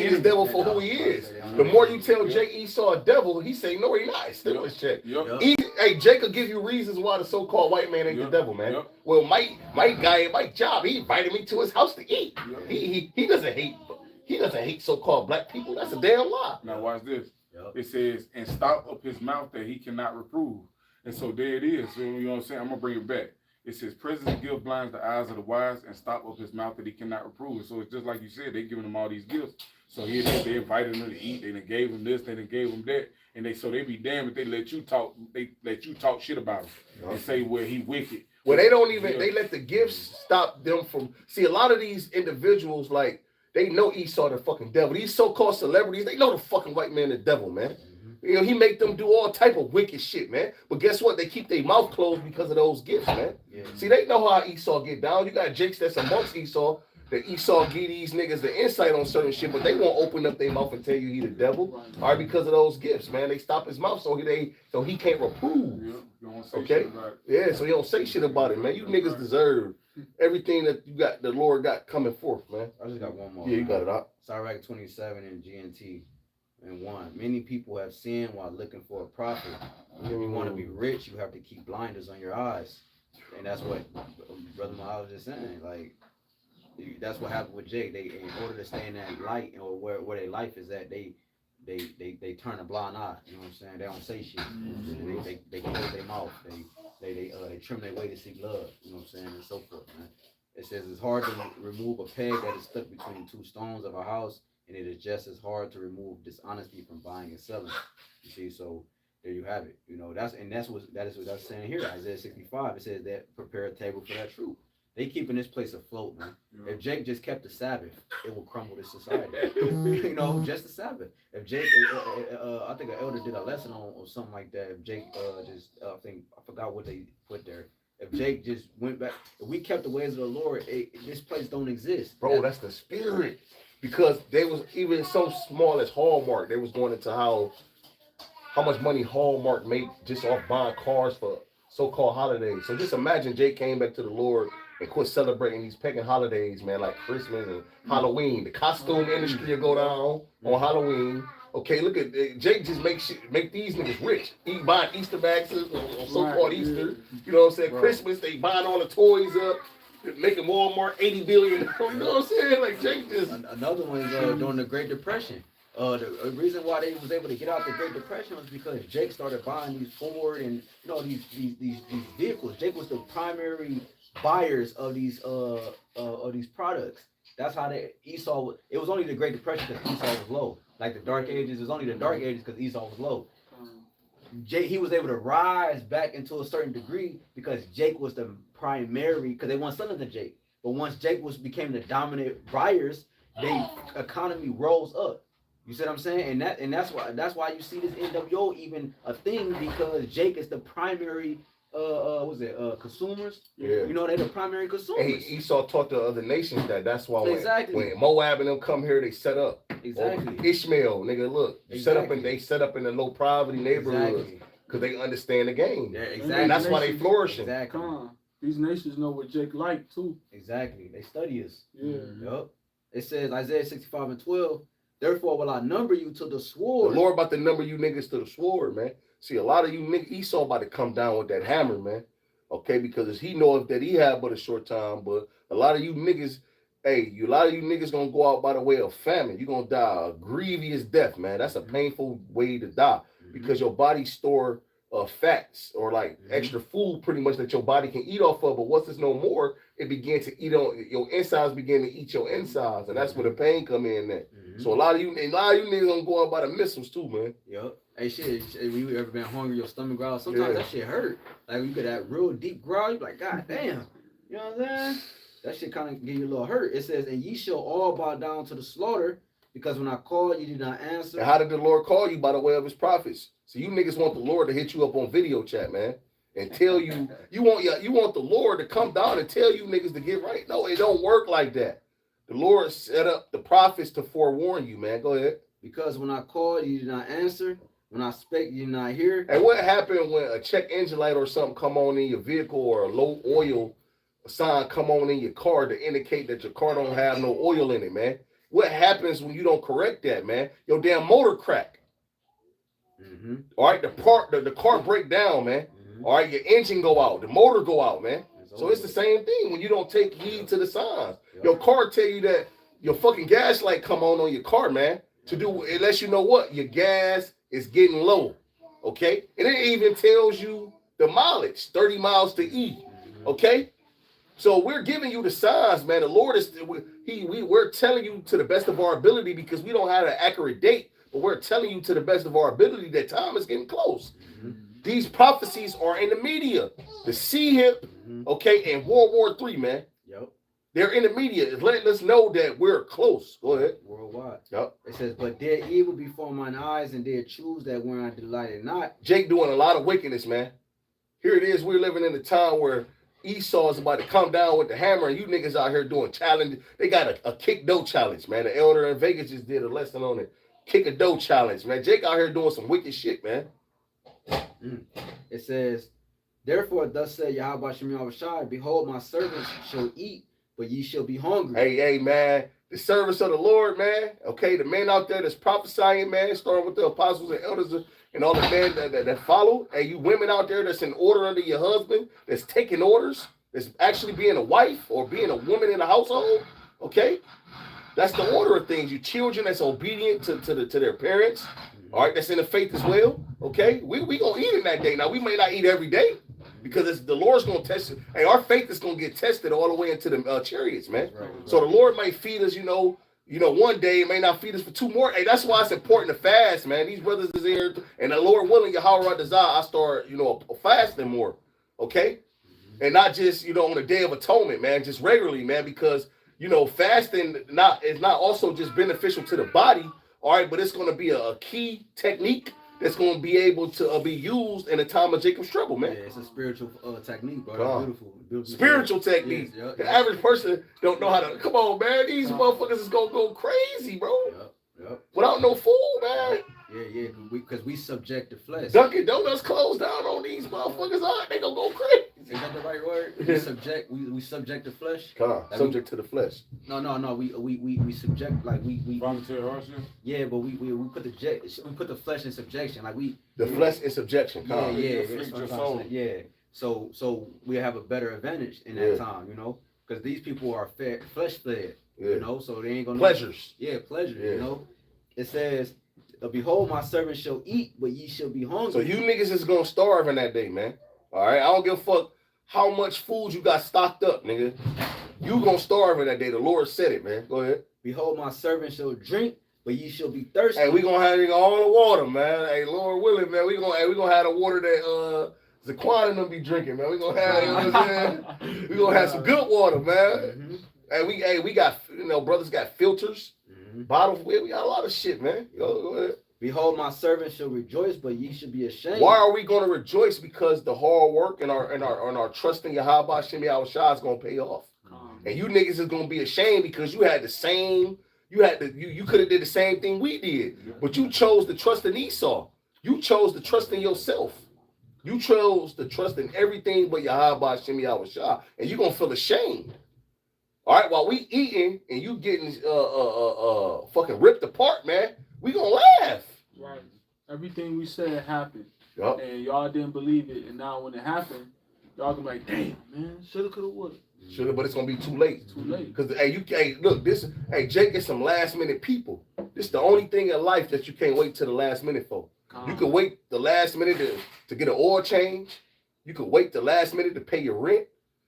the devil for who he is. The more you tell Jake Esau a devil, he say, no, he not. Still his check. Hey, Jake will give you reasons why the so-called white man ain't the devil, man. Well, Mike Job, he invited me to his house to eat. He doesn't hate. He doesn't hate so-called black people. That's a damn lie. Now watch this. It says, and stop up his mouth that he cannot reprove. And so there it is. So, you know what I'm saying? I'm going to bring it back. It says, presents and gifts blinds the eyes of the wise, and stop up his mouth that he cannot reprove. So it's just like you said, they giving him all these gifts. So here it is, they invited him to eat, they done gave him this, they done gave him that. and they be damned if they let you talk shit about him and say where he wicked. Well, they don't even, they let the gifts stop them from, see, a lot of these individuals, like, they know Esau the fucking devil. These so-called celebrities, they know the fucking white man the devil, man. You know, he make them do all type of wicked shit, man. But guess what? They keep their mouth closed because of those gifts, man. Yeah. See, they know how Esau get down. You got Jakes that's amongst Esau. That Esau give these niggas the insight on certain shit, but they won't open up their mouth and tell you he the devil. All right, because of those gifts, man. They stop his mouth so he can't reprove. Okay? Yeah, so he don't say shit about it, man. You niggas deserve everything that you got, the Lord got coming forth, man. I just got one more. Yeah, you got it out. Sirach 27 and GNT and 1. Many people have sinned while looking for a prophet. If you want to be rich, you have to keep blinders on your eyes. And that's what Brother Mahal was just saying. Like, that's what happened with Jake. They, in order to stay in that light or where their life is at, they turn a blind eye. You know what I'm saying? They don't say shit. They close their mouth. They trim their way to seek love. You know what I'm saying? And so forth, man. It says it's hard to remove a peg that is stuck between two stones of a house, and it is just as hard to remove dishonesty from buying and selling. You see, so there you have it. You know, that is what that's saying here. Isaiah 65. It says that prepare a table for that truth. They keeping this place afloat, man. If Jake just kept the Sabbath, it will crumble this society. You know, just the Sabbath. If Jake, I think an elder did a lesson on something like that. If Jake I forgot what they put there. If Jake just went back, if we kept the ways of the Lord, this place don't exist. Bro, that's the spirit. Because they was even so small as Hallmark, they was going into how much money Hallmark made just off buying cars for so-called holidays. So just imagine Jake came back to the Lord and quit celebrating these pagan holidays, man, like Christmas and Halloween. The costume industry will go down on Halloween. Okay, look at Jake just make these niggas rich. Buying Easter bags on so-called Easter. You know what I'm saying? Right. Christmas, they buying all the toys up, making Walmart $80 billion. You know what I'm saying? Like Jake just. Another one is during the Great Depression. The reason why they was able to get out the Great Depression was because Jake started buying these Ford and these vehicles. Jake was the primary buyers of these products. That's how Esau. It was only the Great Depression because Esau was low. Like the Dark Ages, it was only the Dark Ages because Esau was low. Jake, he was able to rise back into a certain degree because Jake was the primary, because they weren't selling to Jake. But once Jake became the dominant buyers, the economy rose up. You see what I'm saying? And that's why you see this NWO even a thing, because Jake is the primary consumers. Yeah. You know, they're the primary consumers. And Esau taught the other nations that's why when Moab and them come here, they set up. Exactly. Or Ishmael, nigga, look. They set up in the low poverty neighborhoods because they understand the game. Yeah, exactly. And that's why they flourishing. Exactly. These nations know what Jake like too. Exactly. They study us. Yeah. Yep. It says Isaiah 65 and 12. Therefore will I number you to the sword. The Lord about to number you niggas to the sword, man. See, a lot of you niggas, Esau about to come down with that hammer, man. Okay, because he knows that he had but a short time, but a lot of you niggas, a lot of you niggas gonna go out by the way of famine. You're gonna die a grievous death, man. That's a painful way to die because your body store fats or like extra food pretty much that your body can eat off of, but once there's no more, it begins to eat on your insides, begin to eat your insides, and that's where the pain come in at. So a lot of you niggas gonna go out by the missiles too, man. Yep. Hey, shit, when you ever been hungry, your stomach growl, sometimes that shit hurt. Like you get that real deep growl, you like, God damn. You know what I'm saying? That shit kind of give you a little hurt. It says, and ye shall all bow down to the slaughter, because when I called, you did not answer. And how did the Lord call you? By the way of his prophets. So you niggas want the Lord to hit you up on video chat, man, and tell you, you want the Lord to come down and tell you niggas to get right. No, it don't work like that. The Lord set up the prophets to forewarn you, man. Go ahead. Because when I called, you did not answer. When I spake, you did not hear. And what happened when a check engine light or something come on in your vehicle, or a low oil sign come on in your car to indicate that your car don't have no oil in it, man? What happens when you don't correct that, man? Your damn motor crack. All right, the car break down, man. All right, your engine go out, the motor go out, man. So it's the same thing when you don't take heed to the signs. Your car tell you that your fucking gas light come on your car, man. It lets you know what? Your gas is getting low, okay? And it even tells you the mileage, 30 miles to E, okay? So we're giving you the signs, man. The Lord is, we're telling you to the best of our ability because we don't have an accurate date. but we're telling you to the best of our ability that time is getting close. These prophecies are in the media. The sea hip, okay, and World War III, man. Yep. They're in the media. It's letting us know that we're close. Go ahead. Worldwide. Yep. It says, but did evil before mine eyes, and did choose that wherein I delighted not. Jake doing a lot of wickedness, man. Here it is. We're living in a time where Esau is about to come down with the hammer, and you niggas out here doing challenge. They got a kick dough challenge, man. The elder in Vegas just did a lesson on it. Kick a dough challenge, man. Jake out here doing some wicked shit, man. It says, therefore, thus said YAHAWASHI, behold, my servants shall eat, but ye shall be hungry. Hey, man. The service of the Lord, man. Okay, the men out there that's prophesying, man, starting with the apostles and elders and all the men that follow. Hey, you women out there that's in order under your husband, that's taking orders, that's actually being a wife or being a woman in the household. Okay, that's the order of things. You children that's obedient to their parents. All right, that's in the faith as well. Okay, we gonna eat in that day. Now we may not eat every day because the Lord's gonna test it. Hey, our faith is gonna get tested all the way into the chariots, man. Right. So the Lord may feed us, you know, one day. It may not feed us for 2 more. Hey, that's why it's important to fast, man. These brothers is here, and the Lord willing, Yahawah desire, I start, fasting more. Okay, and not just on the Day of Atonement, man, just regularly, man, because fasting is not also just beneficial to the body. All right, but it's going to be a key technique that's going to be able to be used in the time of Jacob's trouble, man. Yeah, it's a spiritual technique, bro. Beautiful spiritual technique. Yes, yep. The average person don't know how to. Come on, man. These motherfuckers is going to go crazy, bro. Yep. Without no food, man. Yeah, because we subject the flesh. Dunkin' Donuts closed down on these motherfuckers. All right, they gonna go crazy. Is that the right word? We subject the flesh. Come on, subject to the flesh. No. We subject we. Voluntary hardship. Yeah, but we put the flesh in subjection. The flesh in subjection. Yeah. So we have a better advantage in that time, because these people are flesh fed, so they ain't gonna pleasures. Pleasure. Yeah. It says, behold, my servants shall eat, but ye shall be hungry. So you niggas is gonna starve in that day, man. All right, I don't give a fuck how much food you got stocked up, nigga. You gonna starve in that day. The Lord said it, man. Go ahead. Behold, my servants shall drink, but ye shall be thirsty. Hey, we gonna have all the water, man. Hey, Lord willing, man. We gonna have the water that Zaquan and them be drinking, man. We gonna have, you know what I'm saying? We gonna have some good water, man. Hey, we got brothers got filters. Bottles, we got a lot of shit, man. Go ahead. Behold, my servants shall rejoice, but ye should be ashamed. Why are we going to rejoice? Because the hard work and our trust in YAHAWASHI is going to pay off. And you niggas is going to be ashamed because you had the same. You could have did the same thing we did, but you chose to trust in Esau. You chose to trust in yourself. You chose to trust in everything but YAHAWASHI, and you're gonna feel ashamed. All right, while we eating and you getting fucking ripped apart, man, we gonna laugh. Right. Everything we said happened. Yep. And y'all didn't believe it. And now when it happened, y'all gonna be like, damn, man, shoulda, coulda, woulda. Shoulda, but it's gonna be too late. Too late. Because look, Jake is some last minute people. This is the only thing in life that you can't wait till the last minute for. You can wait the last minute to get an oil change. You can wait the last minute to pay your rent.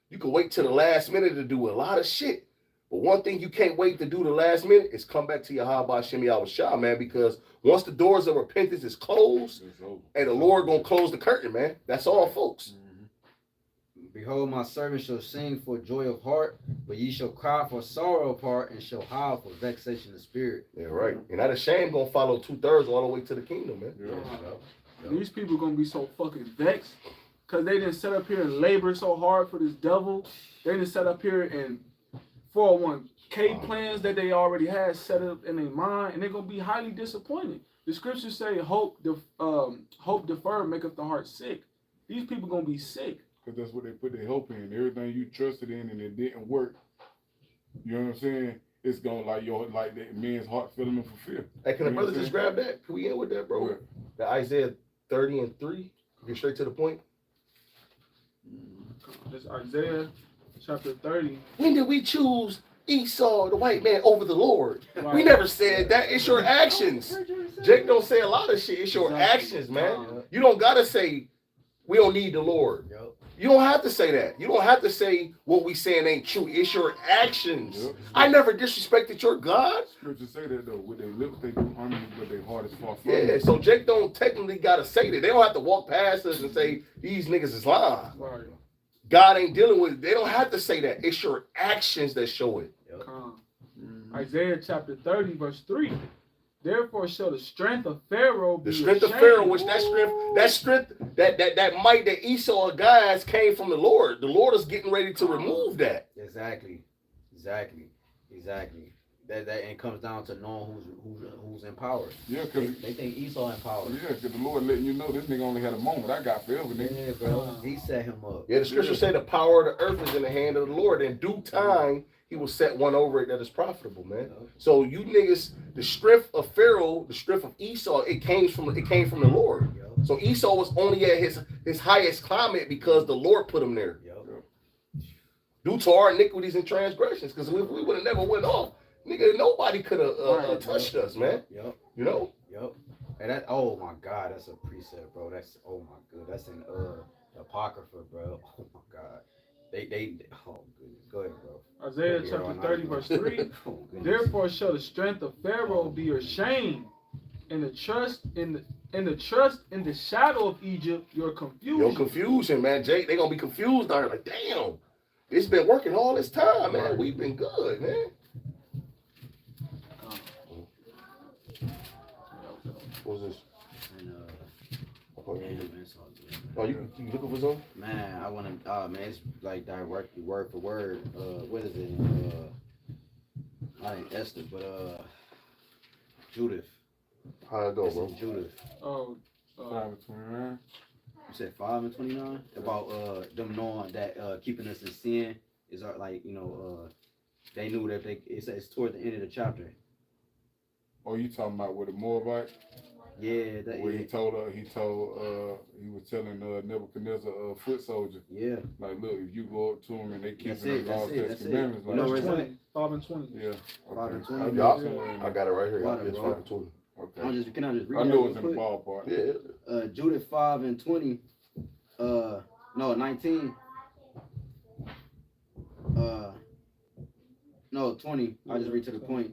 You can wait till the last minute to do a lot of shit. But one thing you can't wait to do the last minute is come back to YAHAWASHI, man, because once the doors of repentance is closed, and the Lord gonna close the curtain, man. That's all, folks. Behold, my servant shall sing for joy of heart, but ye shall cry for sorrow of heart, and shall howl for vexation of spirit. Yeah, right. And that shame gonna follow 2/3 all the way to the kingdom, man. These people gonna be so fucking vexed because they didn't set up here and labor so hard for this devil. They didn't set up here and 401k plans that they already had set up in their mind, and they're gonna be highly disappointed. The scriptures say, "Hope deferred maketh the heart sick." These people gonna be sick because that's what they put their hope in. Everything you trusted in and it didn't work. You know what I'm saying? It's gonna like that man's heart filling him for fear. Hey, can the brother just grab that? Can we end with that, bro? What? The Isaiah 30:3. Get straight to the point. This Isaiah chapter 30. When did we choose Esau, the white man, over the Lord? Right. We never said that. It's your actions. Jake don't say a lot of shit. It's your actions, man. You don't gotta say we don't need the Lord. Yep. You don't have to say that. You don't have to say what we saying ain't true. It's your actions. Yep. I never disrespected your God. Scripture say that though. With their lips they do honor me, but their heart is far from Yeah, me. so Jake don't technically gotta say that. They don't have to walk past us and say these niggas is lying. Right. God ain't dealing with it. They don't have to say that. It's your actions that show it. Yep. Isaiah chapter 30, verse 3. Therefore shall the strength of Pharaoh be The strength of ashamed. Pharaoh, which that strength, that might that Esau guys came from the Lord. The Lord is getting ready to remove that. Exactly. That and comes down to knowing who's in power. Yeah, because They think Esau in power. yeah, the Lord letting you know this nigga only had a moment. I got forever, nigga. Yeah, bro. He set him up. Yeah, the scripture say the power of the earth is in the hand of the Lord. In due time, he will set one over it that is profitable, man. So you niggas, the strength of Pharaoh, the strength of Esau, it came from the Lord. Yep. So Esau was only at his highest climate because the Lord put him there. Yep. Due to our iniquities and transgressions, because if we would have never went off, nigga, nobody could have touched us, man. Yep. You know? Yep. And that, oh my God, that's a precept, bro. That's, oh my God, that's in the Apocrypha, bro. Oh my God. They oh goodness. Go ahead, bro. Isaiah chapter 30, verse 3. Oh, Therefore shall the strength of Pharaoh be ashamed, and the trust in the shadow of Egypt, your confusion. Your confusion, man. Jake, they gonna be confused out here like, damn, it's been working all this time, man. We've been good, man. What's this? And, Oh, you looking for something? man, I want to. Man, it's like directly word for word. What is it? I ain't Esther, but Judith. How it go, It's bro? in Judith. Oh, 5:29. You said 5 and 29 about them knowing that keeping us in sin is like they knew that it says toward the end of the chapter. Oh, you talking about with the Moabite? Yeah, that Where he was telling Nebuchadnezzar, foot soldier, yeah. like, look, if you go up to him and they keep That's the it, laws, that's it, statutes, that's it. commandments, You know like, where it's at? 20, 5 and 20. yeah, 5 and okay. 20. Yeah, I got it right here. Water, It's bro. 5 20. Okay. Can I just read I that know real it's in the quick? ballpark. Yeah. Judith 5 and 20. No, 19. 20. I'll just read to the point.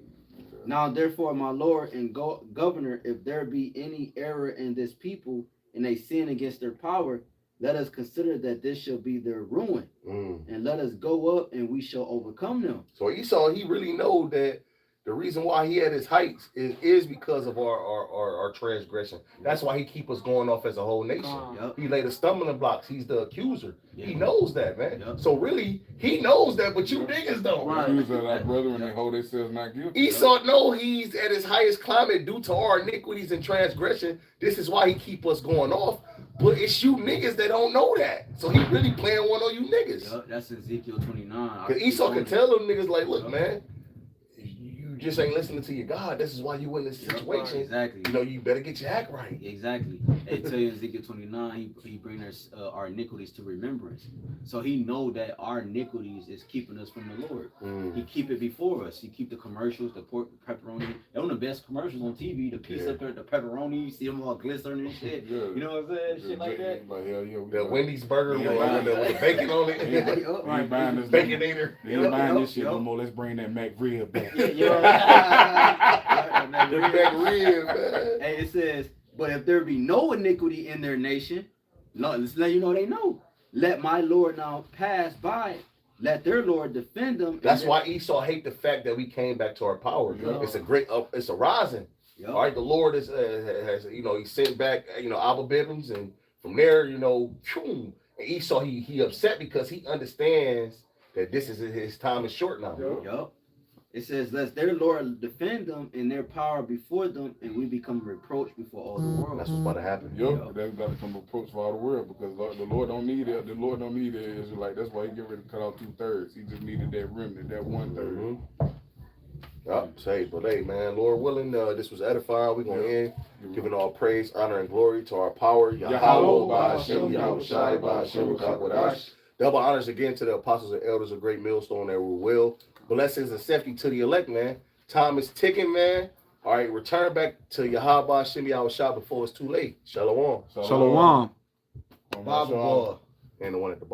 Now, therefore, my Lord and governor, if there be any error in this people, and they sin against their power, let us consider that this shall be their ruin, and let us go up, and we shall overcome them. So Esau, he really know that the reason why he had his heights is because of our transgression. That's why he keep us going off as a whole nation. Yep. He laid the stumbling blocks. He's the accuser. Yeah. He knows that, man. Yep. So really, he knows that, but you niggas don't. Right. Accuse that our brother and they hold themselves not guilty. Esau know he's at his highest climate due to our iniquities and transgression. This is why he keep us going off. But it's you niggas that don't know that. So he really playing one on you niggas. Yep, that's Ezekiel 29. Because Esau can tell them niggas like, look, man, you just ain't listening to your God. This is why you in this situation. Exactly. You know, you better get your act right. Exactly. It tell you in Ezekiel 29, he bring us our iniquities to remembrance. So he know that our iniquities is keeping us from the Lord. He keep it before us. He keep the commercials, the pork, the pepperoni. They're one of the best commercials on TV. The pizza, the pepperoni, you see them all glistening and shit. Yeah. You know what I'm saying? Shit like that. Like, hell yeah, we The Wendy's burger with the bacon on it. We ain't buying this. Baconator. They ain't buying this shit no more. Let's bring that McRib back. The back rib, man. Hey, it says, but if there be no iniquity in their nation, no, let's let you know they know. Let my Lord now pass by. Let their Lord defend them. That's why Esau hate the fact that we came back to our power. Yeah. It's a great, it's a rising. Yep. All right, the Lord has he sent back, Abba Bibbins, and from there, and Esau, he upset because he understands that this is his time is short now. Yep. It says, let their Lord defend them in their power before them, and we become reproach before all the world. That's what's about to happen. Yep, that's about to come approach for all the world because the Lord don't need it. The Lord don't need it. It's like that's why he get ready to cut out 2/3. He just needed that remnant, that 1/3. Yep, say, but hey, man, Lord willing, this was edifying. We're gonna end giving all praise, honor, and glory to our power. YAHAWAH, BAHASHAM, YAHAWASHI, BAHASHAM, HAQADASH. Double honors again to the apostles and elders of Great Millstone that we will. Blessings and safety to the elect, man. Time is ticking, man. All right, return back to YAHWAH, YAHAWASHI before it's too late. Shalom. Shalom. Bible ball. And the one at the bottom.